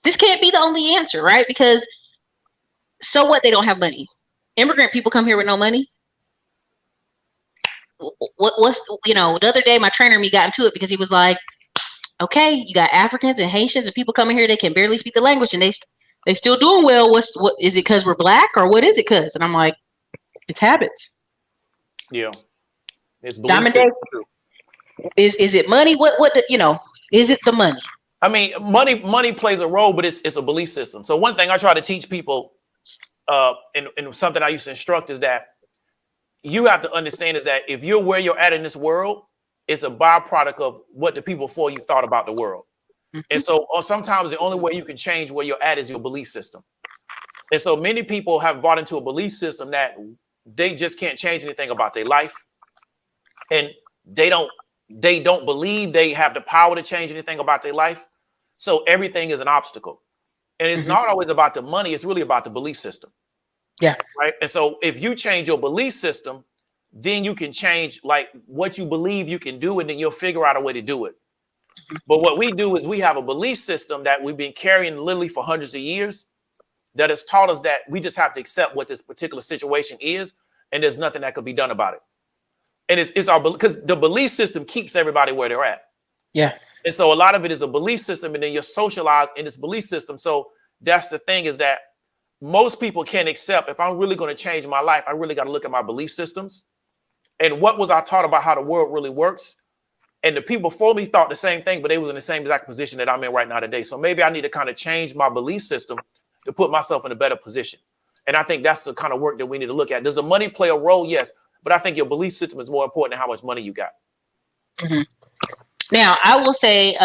This can't be the only answer, right? Because so what? They don't have money. Immigrant people come here with no money. The other day my trainer and me got into it because he was like, okay, you got Africans and Haitians and people coming here, they can barely speak the language and they still doing well. What is it, because we're Black, or what is it because? And I'm like, it's habits. Yeah. It's Diamond Day. Is it money? Is it the money? I mean, money plays a role, but it's a belief system. So one thing I try to teach people, and something I used to instruct, is that you have to understand is that if you're where you're at in this world, it's a byproduct of what the people before you thought about the world. Mm-hmm. And so sometimes the only way you can change where you're at is your belief system. And so many people have bought into a belief system that they just can't change anything about their life. And they don't believe they have the power to change anything about their life. So everything is an obstacle. And it's not always about the money. It's really about the belief system. Yeah. Right. And so if you change your belief system, then you can change like what you believe you can do, and then you'll figure out a way to do it. But what we do is we have a belief system that we've been carrying literally for hundreds of years that has taught us that we just have to accept what this particular situation is, and there's nothing that could be done about it. And it's our, because the belief system keeps everybody where they're at. Yeah. And so a lot of it is a belief system, and then you're socialized in this belief system. So that's the thing, is that most people can't accept, if I'm really going to change my life, I really got to look at my belief systems. And what was I taught about how the world really works? And the people before me thought the same thing, but they were in the same exact position that I'm in right now today. So maybe I need to kind of change my belief system to put myself in a better position. And I think that's the kind of work that we need to look at. Does the money play a role? Yes. But I think your belief system is more important than how much money you got. Mm-hmm. Now, I will say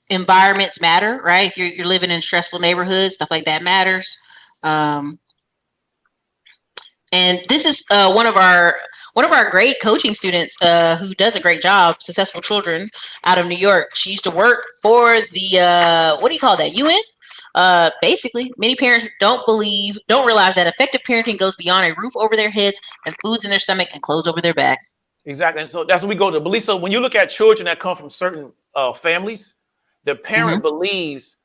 environments matter, right? If you're living in stressful neighborhoods, stuff like that matters. And this is one of our great coaching students who does a great job, Successful Children, out of New York. She used to work for the, what do you call that, UN? Basically, many parents don't realize that effective parenting goes beyond a roof over their heads and foods in their stomach and clothes over their back. Exactly. And so that's when we go to belief. So when you look at children that come from certain families, the parent believes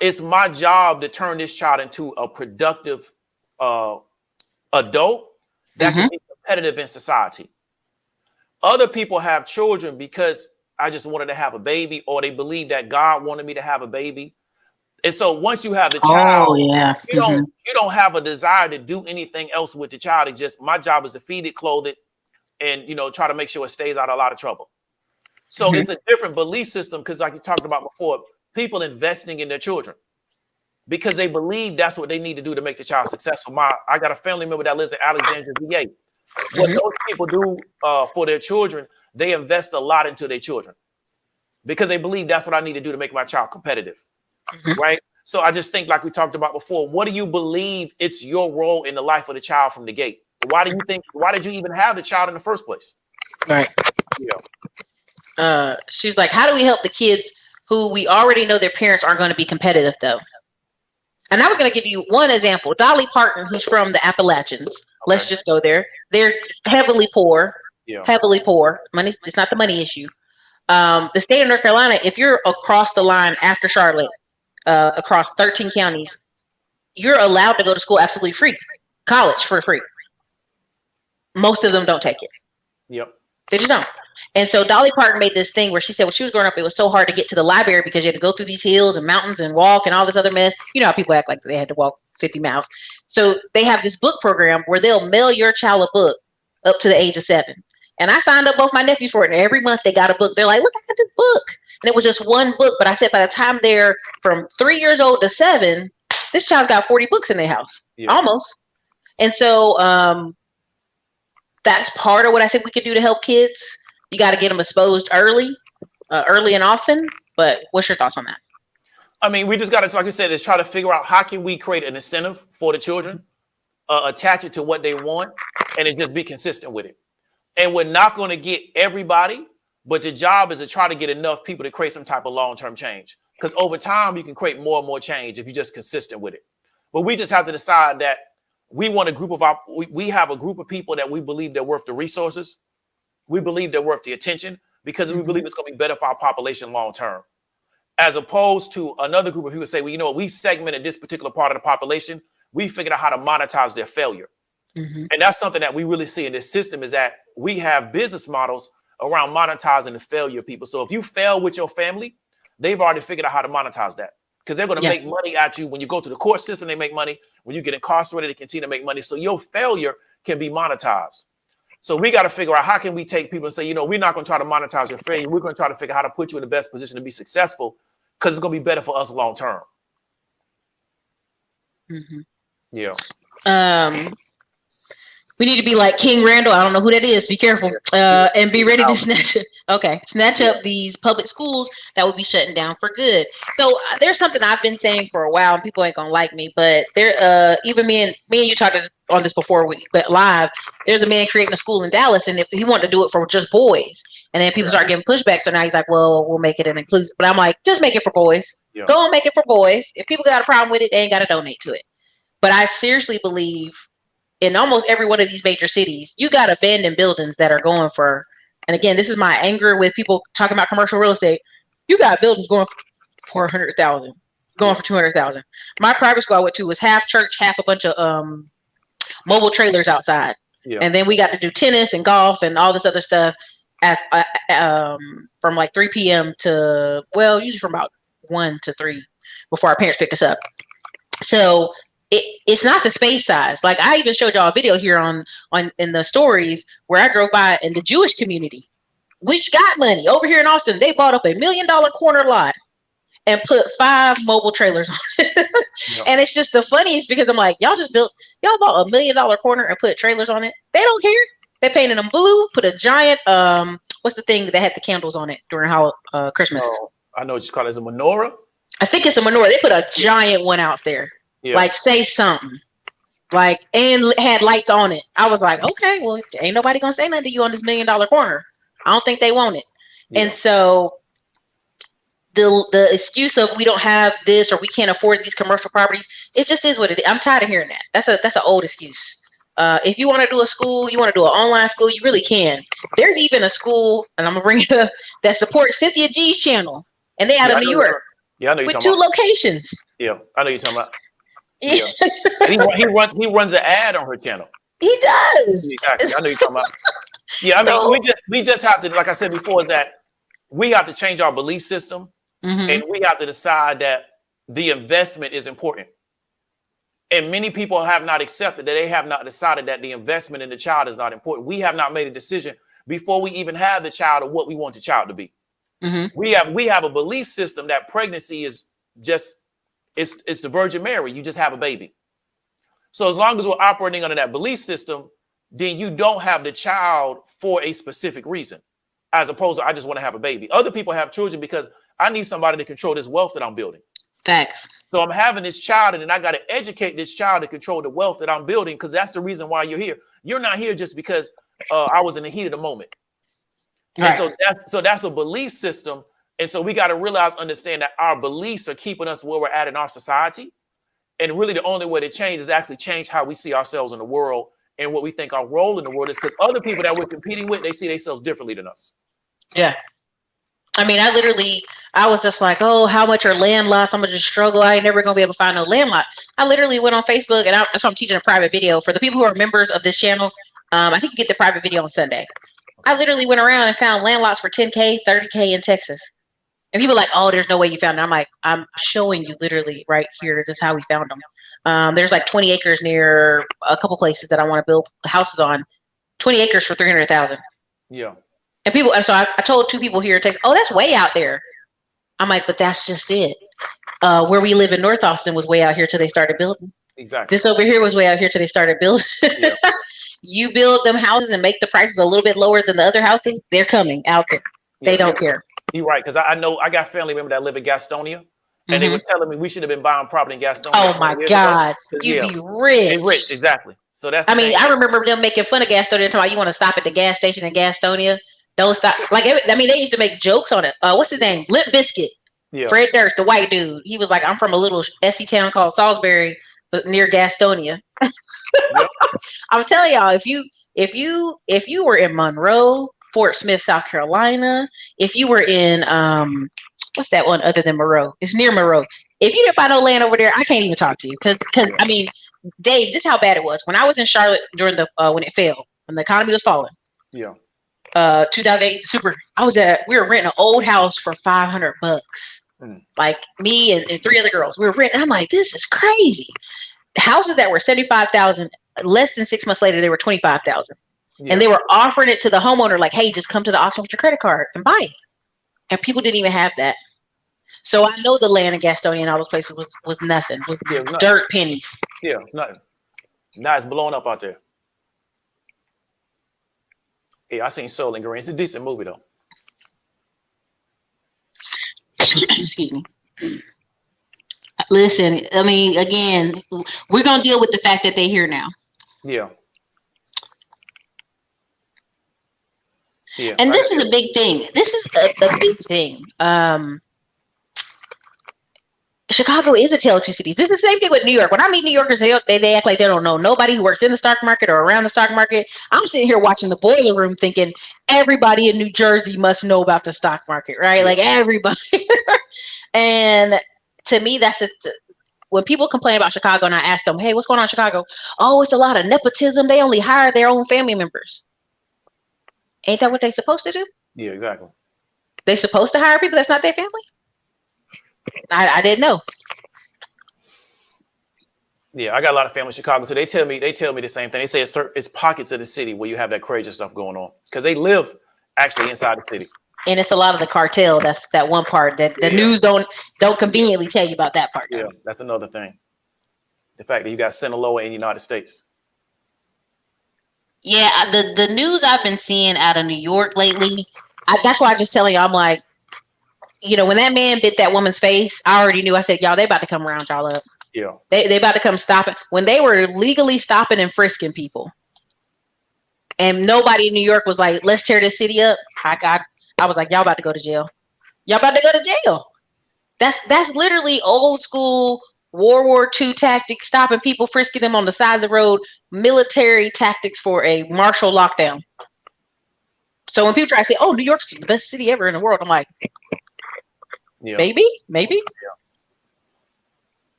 it's my job to turn this child into a productive adult that can be competitive in society. Other people have children because I just wanted to have a baby, or they believe that God wanted me to have a baby. And so once you have the child, you don't have a desire to do anything else with the child. It's just my job is to feed it, clothe it, and try to make sure it stays out of a lot of trouble. So it's a different belief system, because like you talked about before, people investing in their children because they believe that's what they need to do to make the child successful. I got a family member that lives in Alexandria, VA. What those people do for their children, they invest a lot into their children because they believe that's what I need to do to make my child competitive. Right. So I just think, like we talked about before, what do you believe it's your role in the life of the child from the gate? Why did you even have the child in the first place? Right. Yeah. She's like, how do we help the kids who we already know their parents aren't going to be competitive, though? And I was going to give you one example. Dolly Parton, who's from the Appalachians. Okay. Let's just go there. They're heavily poor. Yeah. Heavily poor. Money. It's not the money issue. The state of North Carolina, if you're across the line after Charlotte, across 13 counties, you're allowed to go to school absolutely free. College for free. Most of them don't take it. Yep. They just don't. And so Dolly Parton made this thing where she said when she was growing up, it was so hard to get to the library because you had to go through these hills and mountains and walk and all this other mess. You know how people act like they had to walk 50 miles. So they have this book program where they'll mail your child a book up to the age of 7. And I signed up both my nephews for it. And every month they got a book. They're like, look, I got this book. And it was just one book. But I said by the time they're from 3 years old to 7, this child's got 40 books in their house. Yeah. Almost. And so that's part of what I think we could do to help kids. You got to get them exposed early and often. But what's your thoughts on that? I mean, we just got to, like you said, is try to figure out how can we create an incentive for the children, attach it to what they want, and then just be consistent with it. And we're not going to get everybody, but the job is to try to get enough people to create some type of long-term change. Because over time, you can create more and more change if you're just consistent with it. But we just have to decide that we want a group of we have a group of people that we believe they're worth the resources. We believe they're worth the attention because we believe it's going to be better for our population long term. As opposed to another group of people say, well, you know what, we segmented this particular part of the population. We figured out how to monetize their failure. And that's something that we really see in this system is that we have business models around monetizing the failure of people. So if you fail with your family, they've already figured out how to monetize that because they're going to make money at you. When you go to the court system, they make money. When you get incarcerated, they continue to make money. So your failure can be monetized. So we got to figure out how can we take people and say, you know, we're not going to try to monetize your failure. We're going to try to figure out how to put you in the best position to be successful because it's going to be better for us long term. Yeah. We need to be like King Randall. I don't know who that is. Be careful. And be ready to snatch up these public schools that will be shutting down for good. So there's something I've been saying for a while, and people ain't gonna like me, but there, even me and you talked on this before we went live. There's a man creating a school in Dallas, and he wanted to do it for just boys, and then people start getting pushback. So now he's like, "Well, we'll make it an inclusive." But I'm like, just make it for boys. Yeah. Go and make it for boys. If people got a problem with it, they ain't got to donate to it. But I seriously believe in almost every one of these major cities, you got abandoned buildings that are going for, and again, this is my anger with people talking about commercial real estate. You got buildings going for $400,000, going for $200,000. My private school I went to was half church, half a bunch of mobile trailers outside. Yeah. And then we got to do tennis and golf and all this other stuff from like 3 p.m. to, well, usually from about 1 to 3 before our parents picked us up. So it's not the space size. Like I even showed y'all a video here on in the stories where I drove by in the Jewish community, which got money over here in Austin. They bought up $1 million corner lot and put 5 mobile trailers on it. Yep. And it's just the funniest because I'm like, y'all bought $1 million corner and put trailers on it. They don't care. They painted them blue, put a giant, what's the thing that had the candles on it during Christmas? Oh, I know what you call it. Is a menorah? I think it's a menorah. They put a giant one out there. Yeah. Like say something, like, and had lights on it. I was like, okay, well, ain't nobody gonna say nothing to you on this $1 million corner. I don't think they want it. Yeah. And so the excuse of we don't have this or we can't afford these commercial properties, it just is what it is. I'm tired of hearing that. That's an old excuse. If you want to do a school, you want to do an online school, you really can. There's even a school, and I'm gonna bring it up, that supports Cynthia G's channel, and they out of New York. Yeah, I know you're with 2 locations. Yeah, I know you're talking about. Yeah. he runs an ad on her channel. He does. Exactly. I know you're talking about. Yeah, I mean, we just have to, like I said before, is that we have to change our belief system, and we have to decide that the investment is important. And many people have not accepted that. They have not decided that the investment in the child is not important. We have not made a decision before we even have the child of what we want the child to be. We have a belief system that pregnancy is just. It's the Virgin Mary. You just have a baby. So as long as we're operating under that belief system, then you don't have the child for a specific reason, as opposed to I just want to have a baby. Other people have children because I need somebody to control this wealth that I'm building. Thanks. So I'm having this child, and then I got to educate this child to control the wealth that I'm building because that's the reason why you're here. You're not here just because I was in the heat of the moment. Right. And so that's a belief system. And so we got to understand that our beliefs are keeping us where we're at in our society. And really the only way to change is actually change how we see ourselves in the world and what we think our role in the world is. Because other people that we're competing with, they see themselves differently than us. Yeah. I mean, I was just like, oh, how much are land lots? I'm going to just struggle. I ain't never going to be able to find no land lot. I literally went on Facebook, and that's why I'm teaching a private video. For the people who are members of this channel, I think you get the private video on Sunday. I literally went around and found land lots for 10K, 30K in Texas. And people are like, oh, there's no way you found it. I'm like, I'm showing you literally right here. This is how we found them. There's like 20 acres near a couple places that I want to build houses on. 20 acres for 300,000. Yeah. And people, and so I told two people here in Texas, oh, that's way out there. I'm like, but that's just it. Where we live in North Austin was way out here till they started building. Exactly. This over here was way out here till they started building. Yeah. You build them houses and make the prices a little bit lower than the other houses, they're coming out there. They don't care. You're right, because I know I got family members that live in Gastonia, and they were telling me we should have been buying property in Gastonia. Oh my God, you'd be rich. Rich, exactly. So that's. I mean, I remember them making fun of Gastonia. Talking about you want to stop at the gas station in Gastonia. Don't stop. Like, I mean, they used to make jokes on it. What's his name? Limp Bizkit. Yeah. Fred Durst, the white dude. He was like, I'm from a little SC town called Salisbury, but near Gastonia. Yep. I'm telling y'all, if you were in Monroe, Fort Smith, South Carolina, if you were in what's that one other than Monroe? It's near Monroe. If you didn't buy no land over there, I can't even talk to you because I mean, Dave, this is how bad it was when I was in Charlotte during the when it failed, when the economy was falling. Yeah. 2008 we were renting an old house for $500. Like me and three other girls, we were renting. I'm like, this is crazy. Houses that were $75,000, less than 6 months later, they were $25,000. Yeah. And they were offering it to the homeowner, like, hey, just come to the auction with your credit card and buy it. And people didn't even have that. So I know the land in Gastonia and all those places was nothing. It was dirt pennies. Yeah, it's nothing. Now it's blowing up out there. Yeah, I seen Soul and Green. It's a decent movie though. Excuse me. Listen, I mean, again, we're gonna deal with the fact that they're here now. Yeah. Yeah. And this is a big thing. This is a big thing. Chicago is a tale of two cities. This is the same thing with New York. When I meet New Yorkers, they act like they don't know nobody who works in the stock market or around the stock market. I'm sitting here watching the Boiler Room thinking everybody in New Jersey must know about the stock market, right? Yeah. Like everybody. And to me, that's when people complain about Chicago and I ask them, hey, what's going on in Chicago? Oh, it's a lot of nepotism. They only hire their own family members. Ain't that what they're supposed to do? Yeah, exactly. They're supposed to hire people that's not their family? I didn't know. Yeah, I got a lot of family in Chicago too. They tell me the same thing. They say it's pockets of the city where you have that crazy stuff going on because they live actually inside the city. And it's a lot of the cartel. That's that one part that the news don't conveniently tell you about that part. Yeah, that's another thing. The fact that you got Sinaloa in the United States. Yeah, the news I've been seeing out of New York lately, that's why I'm just telling you, I'm like, you know, when that man bit that woman's face, I already knew. I said, y'all, they about to come round y'all up. Yeah. They about to come stopping. When they were legally stopping and frisking people. And nobody in New York was like, let's tear this city up. I was like, y'all about to go to jail. Y'all about to go to jail. That's literally old school World War II tactics, stopping people, frisking them on the side of the road, military tactics for a martial lockdown. So when people try to say, oh, New York's the best city ever in the world, I'm like, maybe. Yeah.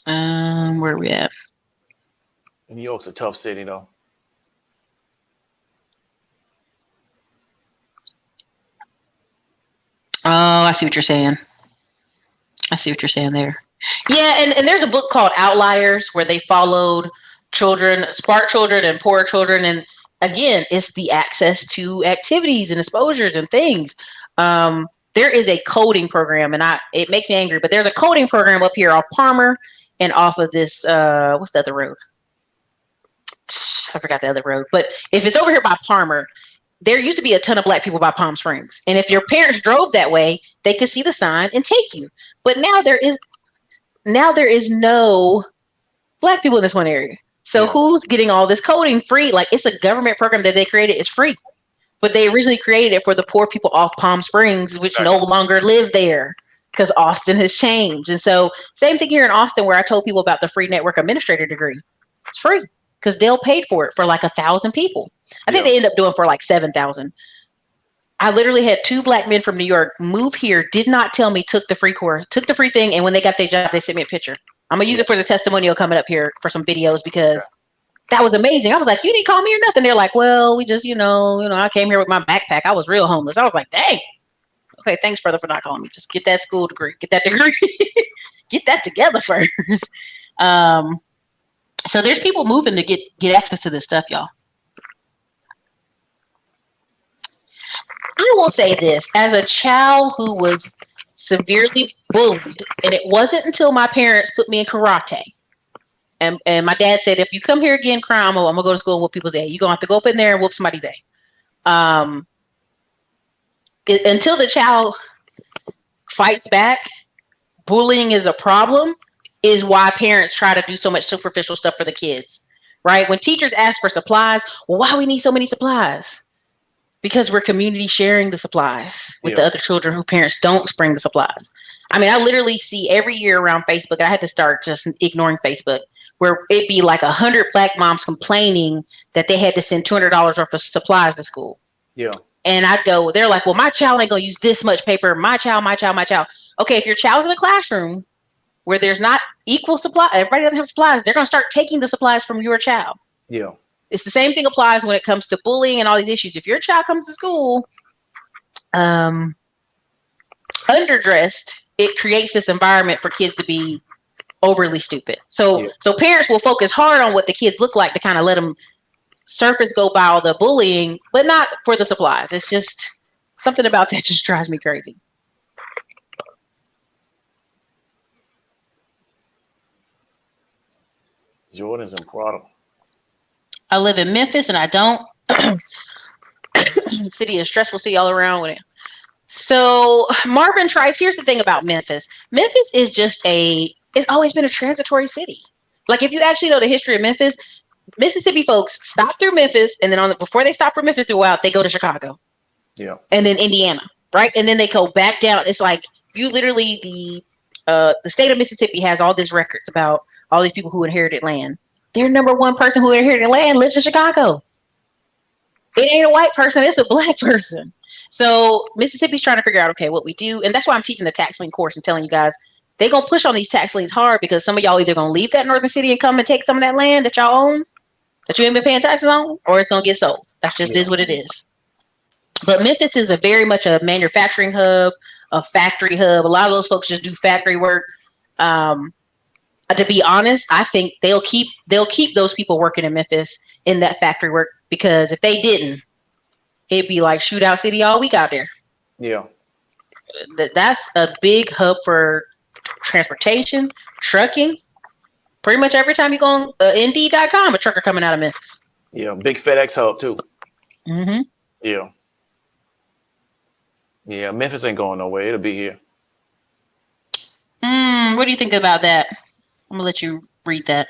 Where are we at? New York's a tough city, though. Oh, I see what you're saying. There. Yeah, and there's a book called Outliers where they followed children, smart children and poor children. And again, it's the access to activities and exposures and things. There is a coding program, and it makes me angry, but there's a coding program up here off Palmer and off of this, what's the other road? I forgot the other road. But if it's over here by Palmer, there used to be a ton of black people by Palm Springs. And if your parents drove that way, they could see the sign and take you. But now there is no black people in this one area. So who's getting all this coding free? Like, it's a government program that they created. It's free. But they originally created it for the poor people off Palm Springs, which no longer live there because Austin has changed. And so same thing here in Austin, where I told people about the free network administrator degree. It's free because Dell paid for it for like 1,000 people. I think they ended up doing for like 7,000. I literally had 2 black men from New York move here, did not tell me, took the free course, took the free thing. And when they got their job, they sent me a picture. I'm going to use it for the testimonial coming up here for some videos because That was amazing. I was like, you didn't call me or nothing. They're like, well, we just, I came here with my backpack. I was real homeless. I was like, dang. Okay, thanks, brother, for not calling me. Just get that school degree. Get that degree. Get that together first. So there's people moving to get access to this stuff, y'all. I will say this. As a child who was severely bullied, and it wasn't until my parents put me in karate. And my dad said, if you come here again crying, I'm going to go to school and whoop people's ass. You're going to have to go up in there and whoop somebody's ass. Until the child fights back, bullying is a problem, is why parents try to do so much superficial stuff for the kids, right? When teachers ask for supplies, well, why do we need so many supplies? Because we're community sharing the supplies with the other children who parents don't bring the supplies. I mean, I literally see every year around Facebook, I had to start just ignoring Facebook, where it'd be like 100 Black moms complaining that they had to send $200 worth of supplies to school. Yeah. And I'd go, they're like, well, my child ain't gonna use this much paper. My child. Okay, if your child's in a classroom where there's not equal supply, everybody doesn't have supplies, they're gonna start taking the supplies from your child. Yeah. It's the same thing applies when it comes to bullying and all these issues. If your child comes to school underdressed, it creates this environment for kids to be overly stupid. So parents will focus hard on what the kids look like to kind of let them surface go by all the bullying, but not for the supplies. It's just something about that just drives me crazy. Jordan's in Prada. I live in Memphis and I don't. The city is stressful, see all around with it. So Marvin tries, here's the thing about Memphis. Memphis is just it's always been a transitory city. Like if you actually know the history of Memphis, Mississippi folks stop through Memphis, and then before they stop from Memphis to go out, they go to Chicago. Yeah. And then Indiana, right? And then they go back down. It's like you literally the state of Mississippi has all these records about all these people who inherited land. Their number one person who inherited land lives in Chicago. It ain't a white person, it's a Black person. So Mississippi's trying to figure out, okay, what we do. And that's why I'm teaching the tax lien course and telling you guys, they're going to push on these tax liens hard because some of y'all either going to leave that northern city and come and take some of that land that y'all own, that you ain't been paying taxes on, or it's going to get sold. That's just is what it is. But Memphis is very much a manufacturing hub, a factory hub. A lot of those folks just do factory work. To be honest, I think they'll keep those people working in Memphis in that factory work, because if they didn't, it'd be like shootout city all week out there. Yeah. That's a big hub for transportation, trucking. Pretty much every time you go on Indeed.com, a trucker coming out of Memphis. Yeah, big FedEx hub too. Mm-hmm. Yeah. Yeah, Memphis ain't going nowhere. It'll be here. What do you think about that? I'm gonna let you read that.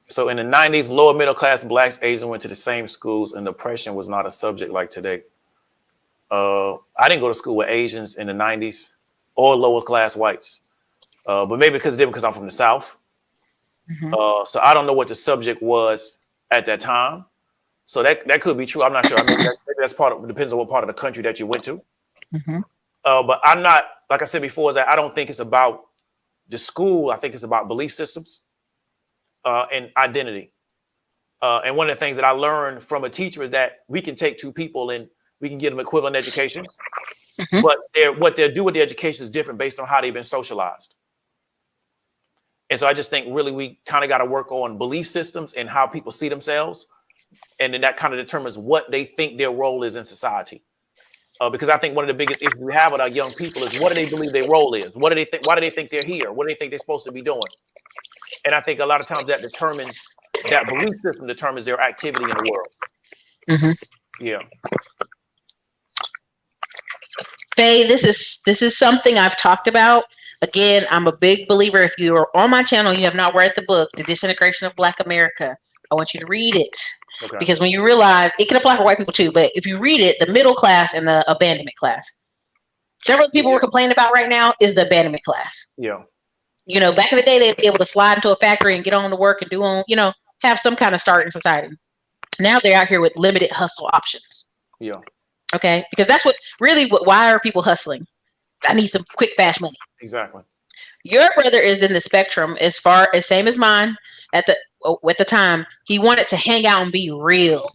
So in the 90s, lower middle class Blacks, Asians went to the same schools, and oppression was not a subject like today. I didn't go to school with Asians in the 90s or lower class whites, but maybe because I'm from the South. Mm-hmm. So I don't know what the subject was at that time. So that could be true. I'm not sure. I mean, maybe that's depends on what part of the country that you went to. Mm-hmm. But I'm not, like I said before, is that I don't think it's about the school. I think it's about belief systems and identity. And one of the things that I learned from a teacher is that we can take two people and we can give them equivalent education, Mm-hmm. but what they'll do with the education is different based on how they've been socialized. And so I just think really we kind of got to work on belief systems and how people see themselves. And then that kind of determines what they think their role is in society. Because I think one of the biggest issues we have with our young people is, what do they believe their role is? What do they think? Why do they think they're here? What do they think they're supposed to be doing? And I think a lot of times that belief system determines their activity in the world. Mm-hmm. Yeah. Faye, this is something I've talked about. Again, I'm a big believer. If you are on my channel, you have not read the book, The Disintegration of Black America, I want you to read it. Okay. Because when you realize, it can apply for white people too, but if you read it, the middle class and the abandonment class. Several people we're complaining about right now is the abandonment class. Yeah. You know, back in the day, they'd be able to slide into a factory and get on to work and have some kind of start in society. Now they're out here with limited hustle options. Yeah. Okay? Because that's why are people hustling? I need some quick, fast money. Exactly. Your brother is in the spectrum as far as same as mine. at the time, he wanted to hang out and be real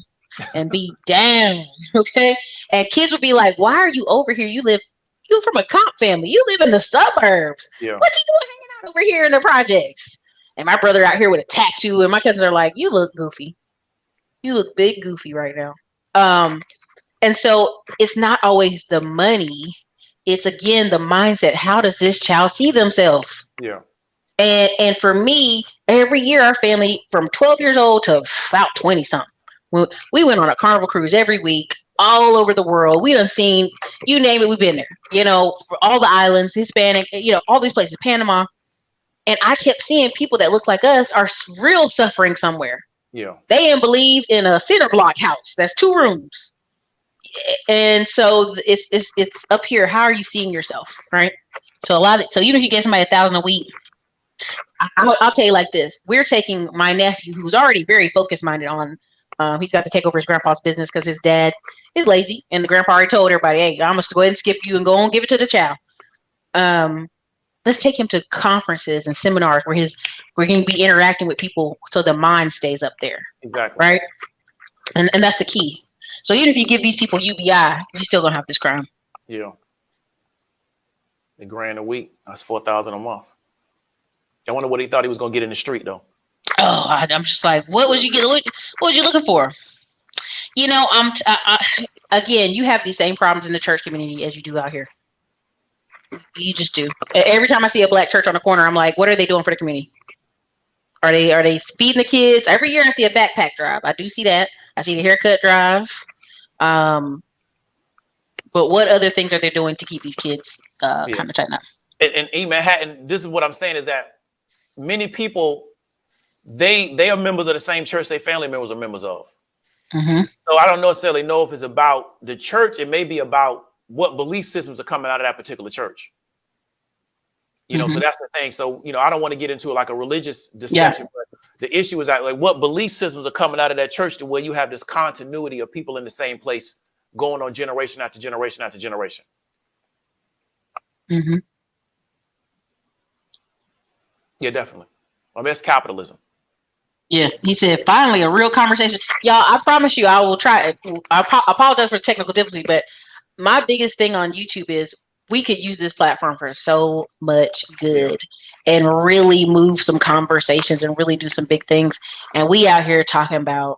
and be down. Okay. And kids would be like, why are you over here? You from a cop family. You live in the suburbs. Yeah. What you doing hanging out over here in the projects? And my brother out here with a tattoo, and my cousins are like, you look goofy. You look big goofy right now. And so it's not always the money. It's again the mindset. How does this child see themselves? Yeah. And for me, every year our family from 12 years old to about 20 something. We went on a carnival cruise every week, all over the world. We done seen, you name it, we've been there. You know, for all the islands, Hispanic, you know, all these places, Panama. And I kept seeing people that look like us are real suffering somewhere. Yeah. They didn't believe in a cinder block house. That's 2 rooms. And so it's up here. How are you seeing yourself, right? So so even if you get somebody $1,000 a week, I'll tell you like this: we're taking my nephew, who's already very focused minded on. He's got to take over his grandpa's business because his dad is lazy, and the grandpa already told everybody, "Hey, I'm gonna go ahead and skip you and go and give it to the child." Let's take him to conferences and seminars where he can be interacting with people, so the mind stays up there. Exactly. Right, and that's the key. So even if you give these people UBI, you're still gonna have this crime. Yeah. $1,000 a week. That's $4,000 a month. I wonder what he thought he was gonna get in the street though. Oh, I'm just like, what was you looking for? You know, again, you have these same problems in the church community as you do out here. You just do. Every time I see a black church on the corner, I'm like, what are they doing for the community? Are they feeding the kids? Every year I see a backpack drive. I do see that. I see the haircut drive. But what other things are they doing to keep these kids kind of tighten up? And in Manhattan, this is what I'm saying is that many people, they are members of the same church their family members are members of. Mm-hmm. So I don't necessarily know if it's about the church. It may be about what belief systems are coming out of that particular church. You know, so that's the thing. So, you know, I don't want to get into like a religious discussion, but the issue is that like what belief systems are coming out of that church to where you have this continuity of people in the same place going on generation after generation after generation. Mm-hmm. Yeah, definitely. I mean, it's capitalism. Yeah, he said, finally, a real conversation. Y'all, I promise you, I will try. I apologize for the technical difficulty, but my biggest thing on YouTube is we could use this platform for so much good and really move some conversations and really do some big things. And we out here talking about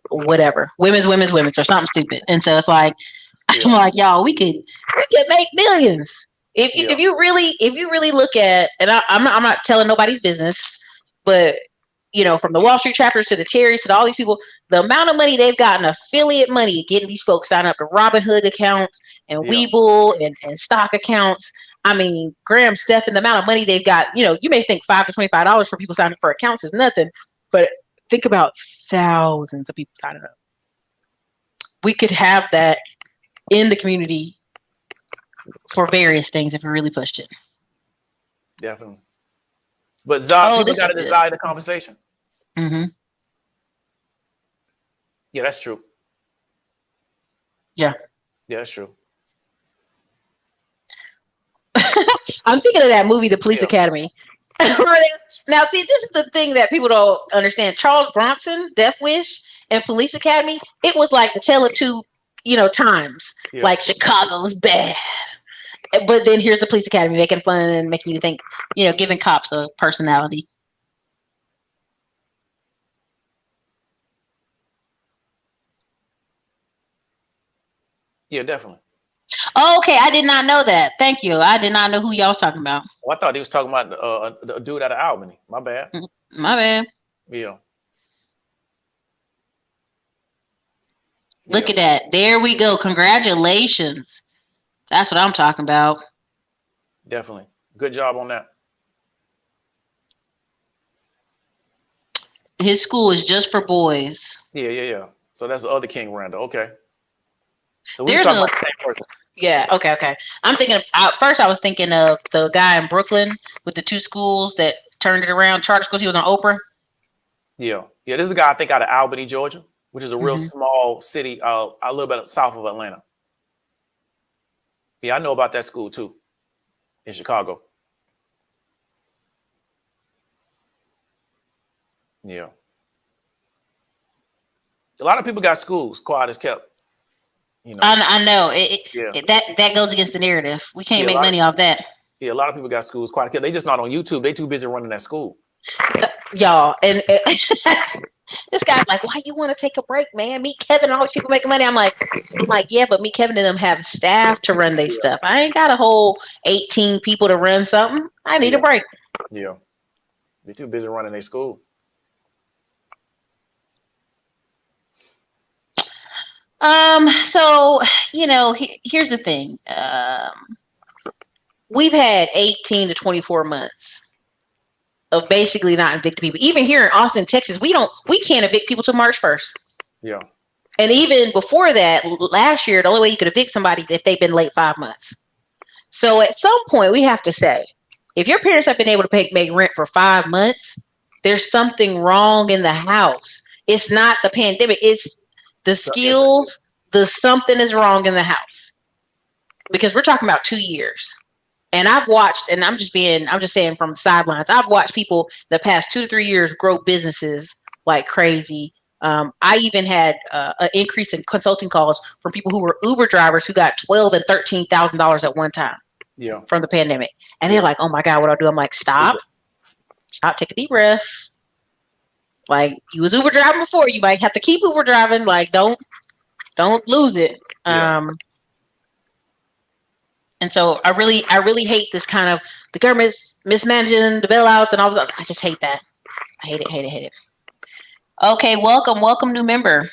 whatever, women's or something stupid. And so it's like, I'm like, y'all, we could make millions. If you really look at, and I'm not telling nobody's business, but you know, from the Wall Street trappers to the Cherries to all these people, the amount of money they've gotten, affiliate money, getting these folks signed up to Robinhood accounts and Webull and stock accounts. I mean, Graham, Stephan, the amount of money they've got, you know, you may think $5 to $25 for people signing up for accounts is nothing, but think about thousands of people signing up. We could have that in the community for various things if we really pushed it. Definitely. But people got to desire the conversation. Mm-hmm. Yeah, that's true. Yeah, that's true. I'm thinking of that movie, The Police Academy. Now, see, this is the thing that people don't understand. Charles Bronson, Death Wish, and Police Academy, it was like the tale of two, times. Yeah. Like Chicago's bad. But then here's the Police Academy making fun and making you think, giving cops a personality. Yeah, definitely. Oh, okay, I did not know that. Thank you. I did not know who y'all was talking about. Well, I thought he was talking about the dude out of Albany. My bad. My bad. Yeah. Look at that. There we go. Congratulations. That's what I'm talking about. Definitely. Good job on that. His school is just for boys. Yeah. So that's the other King Randall. Okay. So we're talking about the same person. Yeah, okay. I'm thinking first I was thinking of the guy in Brooklyn with the two schools that turned it around, charter schools. He was on Oprah. Yeah. This is a guy I think out of Albany, Georgia, which is a real small city, a little bit south of Atlanta. Yeah, I know about that school too, in Chicago. Yeah. A lot of people got schools quiet as kept. You know. I know Yeah. that goes against the narrative. We can't Yeah, make money off that. Yeah, a lot of people got schools quiet as kept. They just not on YouTube. They too busy running that school. Y'all, and this guy's like, why you want to take a break, man? Meet Kevin and all these people making money. I'm like, yeah, but me, Kevin, and them have staff to run their stuff. I ain't got a whole 18 people to run something. I need a break. Yeah. They're too busy running their school. So, here's the thing. We've had 18 to 24 months of basically not evicting people. Even here in Austin, Texas, we can't evict people till March 1st. Yeah. And even before that, last year, the only way you could evict somebody is if they've been late 5 months. So at some point, we have to say, if your parents have been able to make rent for 5 months, there's something wrong in the house. It's not the pandemic. It's the skills. Something is wrong in the house. Because we're talking about 2 years. And I've watched, and I'm just saying from the sidelines, I've watched people the past 2 to 3 years grow businesses like crazy. I even had an increase in consulting calls from people who were Uber drivers who got $12,000 and $13,000 at one time from the pandemic. And they're like, oh my God, what do I do? I'm like, stop, take a deep breath. Like, you was Uber driving before, you might have to keep Uber driving. Like, don't lose it. And so I really hate this kind of the government's mismanaging the bailouts and all that. I just hate that. I hate it. Okay, welcome, new member.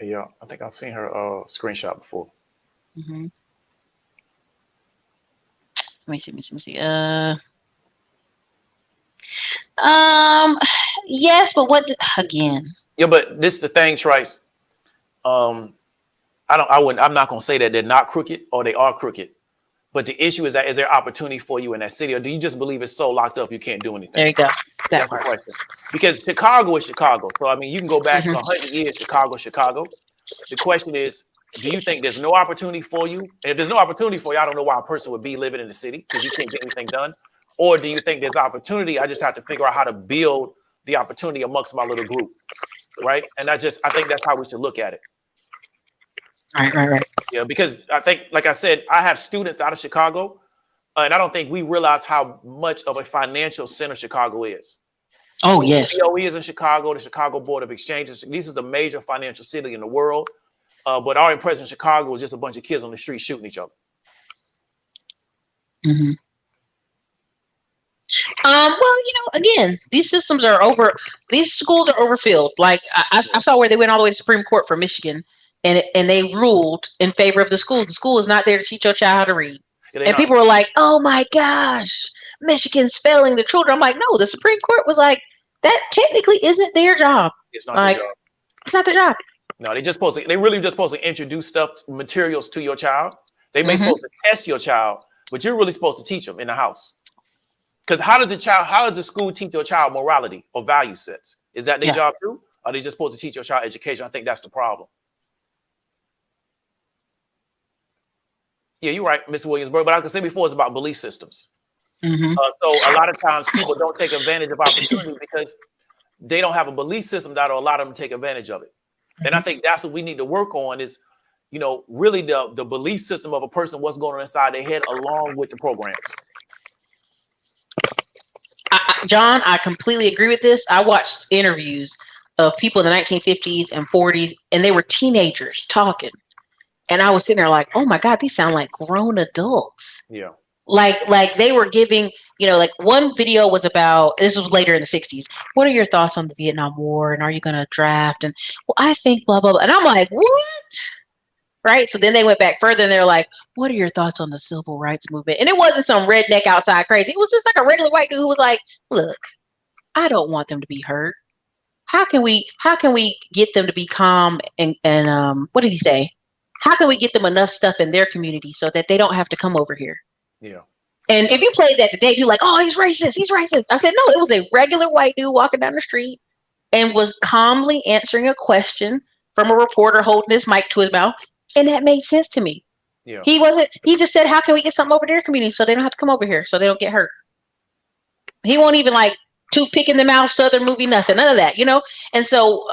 Yeah, I think I've seen her screenshot before. Mm-hmm. Let me see. Yes, but what again? Yeah, but this is the thing, Trice. I'm not gonna say that they're not crooked or they are crooked. But the issue is that is there opportunity for you in that city, or do you just believe it's so locked up you can't do anything? There you go. That's the question. Because Chicago is Chicago. So I mean, you can go back 100 years, Chicago. The question is, do you think there's no opportunity for you? And if there's no opportunity for you, I don't know why a person would be living in the city because you can't get anything done. Or do you think there's opportunity? I just have to figure out how to build the opportunity amongst my little group, right? And I think that's how we should look at it. Right. Yeah, because I think, like I said, I have students out of Chicago, and I don't think we realize how much of a financial center Chicago is. Oh, yes. CBOE is in Chicago, the Chicago Board of Exchanges. This is a major financial city in the world. But our impression in Chicago was just a bunch of kids on the street shooting each other. Mm-hmm. Well, again, these schools are overfilled. Like I saw where they went all the way to Supreme Court for Michigan, and they ruled in favor of the school. The school is not there to teach your child how to read. And people were like, "Oh my gosh, Michigan's failing the children." I'm like, "No, the Supreme Court was like, that technically isn't their job. It's not their job. It's not their job." No, they really just supposed to introduce materials to your child. They may supposed to test your child, but you're really supposed to teach them in the house. Because how does the school teach your child morality or value sets? Is that their job too? Or are they just supposed to teach your child education? I think that's the problem. Yeah, you're right, Ms. Williamsburg. But like I said before, it's about belief systems. Mm-hmm. So a lot of times people don't take advantage of opportunity because they don't have a belief system that will allow them to take advantage of it. And I think that's what we need to work on is, really the belief system of a person, what's going on inside their head along with the programs. John, I completely agree with this. I watched interviews of people in the 1950s and 40s, and they were teenagers talking. And I was sitting there like, oh my God, these sound like grown adults. Yeah. Like they were giving, like one video was about, this was later in the 60s. What are your thoughts on the Vietnam War? And are you going to draft? And well, I think blah, blah, blah. And I'm like, what? Right. So then they went back further and they're like, what are your thoughts on the civil rights movement? And it wasn't some redneck outside crazy. It was just like a regular white dude who was like, look, I don't want them to be hurt. How can we get them to be calm? And what did he say? How can we get them enough stuff in their community so that they don't have to come over here? Yeah. And if you played that today, you're like, oh, he's racist. I said, no, it was a regular white dude walking down the street and was calmly answering a question from a reporter holding his mic to his mouth. And that made sense to me. Yeah. He just said, how can we get something over their community so they don't have to come over here so they don't get hurt? He won't even toothpick in the mouth, Southern movie, nothing, none of that, And so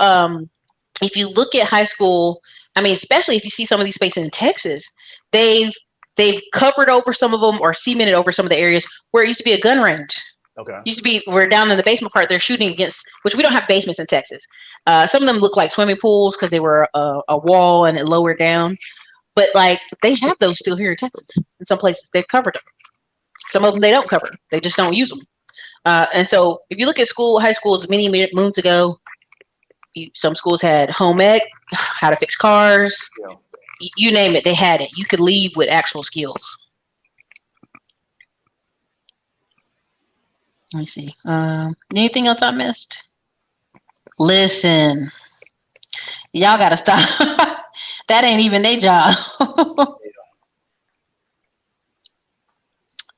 if you look at high school, I mean, especially if you see some of these spaces in Texas, they've covered over some of them or cemented over some of the areas where it used to be a gun range. Okay. Used to be, we're down in the basement part, they're shooting against, which we don't have basements in Texas. Some of them look like swimming pools because they were a wall and it lowered down. But like they have those still here in Texas. In some places they've covered them. Some of them they don't cover. They just don't use them. And so if you look at high schools many moons ago, some schools had home ec, how to fix cars, you name it, they had it. You could leave with actual skills. Let me see. Anything else I missed? Listen, y'all gotta stop. That ain't even their job.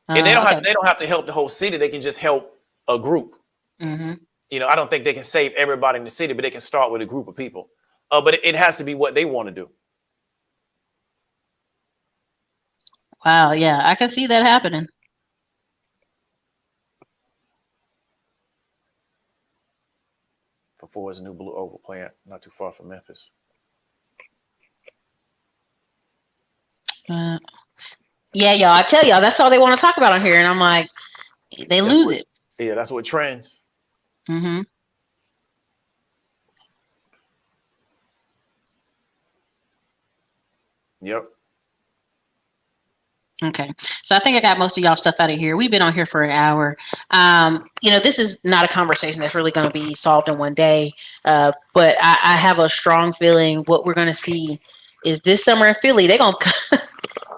And they don't have to help the whole city. They can just help a group. Mm-hmm. I don't think they can save everybody in the city, but they can start with a group of people. But it has to be what they want to do. Wow, yeah, I can see that happening. For is a new blue oval plant, not too far from Memphis. Yeah, y'all, I tell y'all, that's all they want to talk about on here. And I'm like, they lose it. Yeah, that's what trends. Mm-hmm. Yep. Okay, so I think I got most of y'all stuff out of here. We've been on here for an hour. This is not a conversation that's really going to be solved in one day. But I have a strong feeling what we're going to see is this summer in Philly, they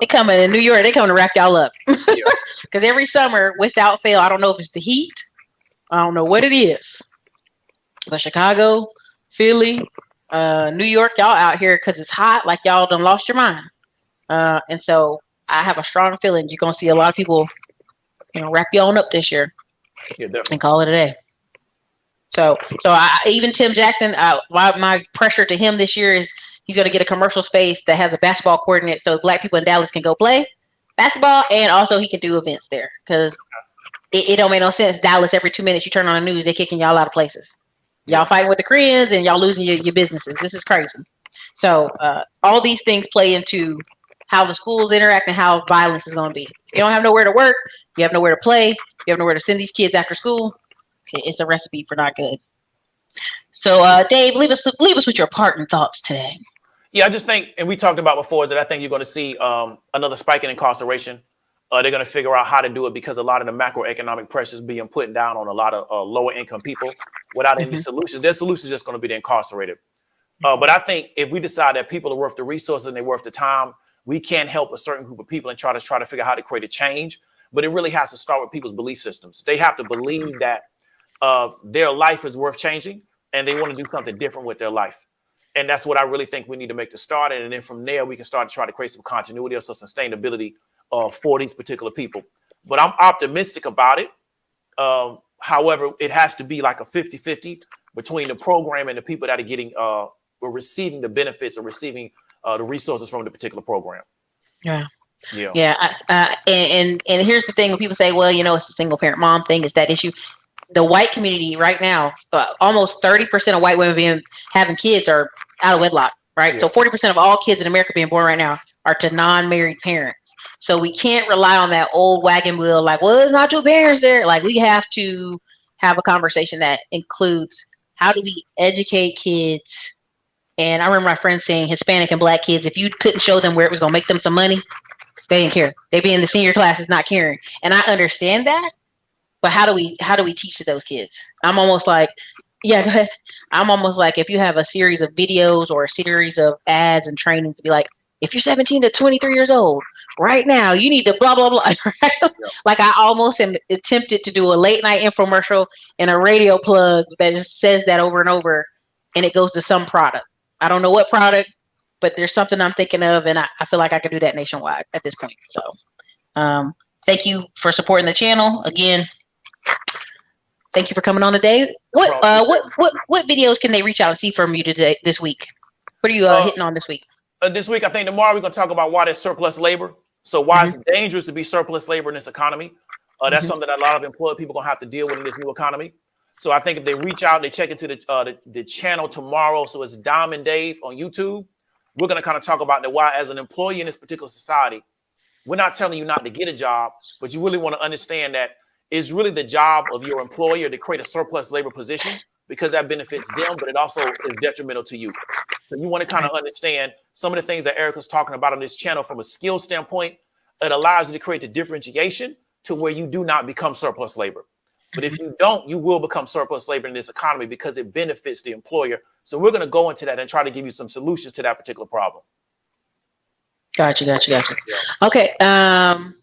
coming in New York, they coming to wrap y'all up. Because every summer, without fail, I don't know if it's the heat, I don't know what it is, but Chicago, Philly, New York, y'all out here because it's hot, like y'all done lost your mind. And so I have a strong feeling you're gonna see a lot of people, wrap you on up this year, and call it a day. So even Tim Jackson, my pressure to him this year is he's gonna get a commercial space that has a basketball coordinate, so Black people in Dallas can go play basketball, and also he can do events there because it don't make no sense. Dallas, every 2 minutes you turn on the news, they kicking y'all out of places. Y'all fighting with the Koreans and y'all losing your businesses. This is crazy. So all these things play into how the schools interact and how violence is going to be. You don't have nowhere to work. You have nowhere to play. You have nowhere to send these kids after school. It's a recipe for not good. So, Dave, leave us with your parting thoughts today. Yeah, I just think, and we talked about before, is that I think you're going to see another spike in incarceration. They're going to figure out how to do it because a lot of the macroeconomic pressures being put down on a lot of lower income people without any solutions. Their solution is just going to be the incarcerated. But I think if we decide that people are worth the resources and they're worth the time, we can't help a certain group of people and try to figure out how to create a change. But it really has to start with people's belief systems. They have to believe that their life is worth changing and they want to do something different with their life. And that's what I really think we need to make the start. And then from there, we can start to try to create some continuity or some sustainability for these particular people. But I'm optimistic about it. However, it has to be like a 50-50 between the program and the people that are getting or receiving the benefits or receiving the resources from the particular program. And here's the thing: when people say, "Well, it's a single parent mom thing," it's that issue. The white community right now, almost 30% of white women having kids are out of wedlock. Right, so 40% of all kids in America being born right now are to non-married parents. So we can't rely on that old wagon wheel, like, well, it's not two parents there. Like, we have to have a conversation that includes how do we educate kids. And I remember my friend saying Hispanic and Black kids, if you couldn't show them where it was going to make them some money, they didn't care. They be in the senior classes not caring. And I understand that. But how do we teach to those kids? I'm almost like, yeah, go ahead. I'm almost like if you have a series of videos or a series of ads and training to be like, if you're 17 to 23 years old, right now, you need to blah, blah, blah. Like I almost am tempted to do a late night infomercial and a radio plug that just says that over and over. And it goes to some product. I don't know what product, but there's something I'm thinking of. And I feel like I could do that nationwide at this point. So thank you for supporting the channel. Again, thank you for coming on today. What videos can they reach out and see from you this week? What are you hitting on this week? This week, I think tomorrow we're going to talk about why there's surplus labor. So why it's dangerous to be surplus labor in this economy. That's something that a lot of employed people are going to have to deal with in this new economy. So I think if they reach out, they check into the channel tomorrow. So it's Diamond Dave on YouTube. We're going to kind of talk about the why as an employee in this particular society. We're not telling you not to get a job, but you really want to understand that it's really the job of your employer to create a surplus labor position because that benefits them, but it also is detrimental to you. So you want to kind of understand some of the things that Ericka's talking about on this channel from a skill standpoint. It allows you to create the differentiation to where you do not become surplus labor. But if you don't, you will become surplus labor in this economy because it benefits the employer. So we're going to go into that and try to give you some solutions to that particular problem. Gotcha. Okay. And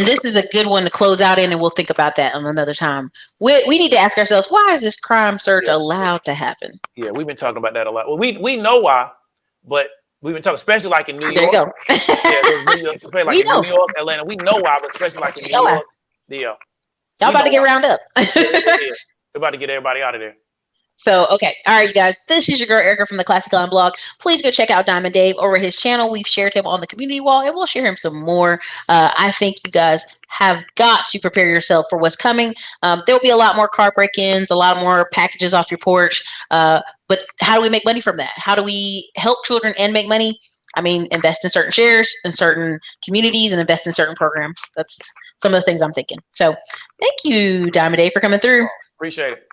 this is a good one to close out in, and we'll think about that on another time. We need to ask ourselves, why is this crime surge allowed to happen? Yeah, we've been talking about that a lot. Well, we know why, but we've been talking, especially like in New York. There you go. New York, Atlanta. We know why, but especially like in New York. Yeah. Y'all about to get round up. We're about to get everybody out of there. So, okay. All right, you guys. This is your girl, Ericka from the Classic Line blog. Please go check out Diamond Dave over his channel. We've shared him on the community wall, and we'll share him some more. I think you guys have got to prepare yourself for what's coming. There'll be a lot more car break-ins, a lot more packages off your porch. But how do we make money from that? How do we help children and make money? I mean, invest in certain shares in certain communities and invest in certain programs. That's some of the things I'm thinking. So thank you, Diamond Dave, for coming through. Appreciate it.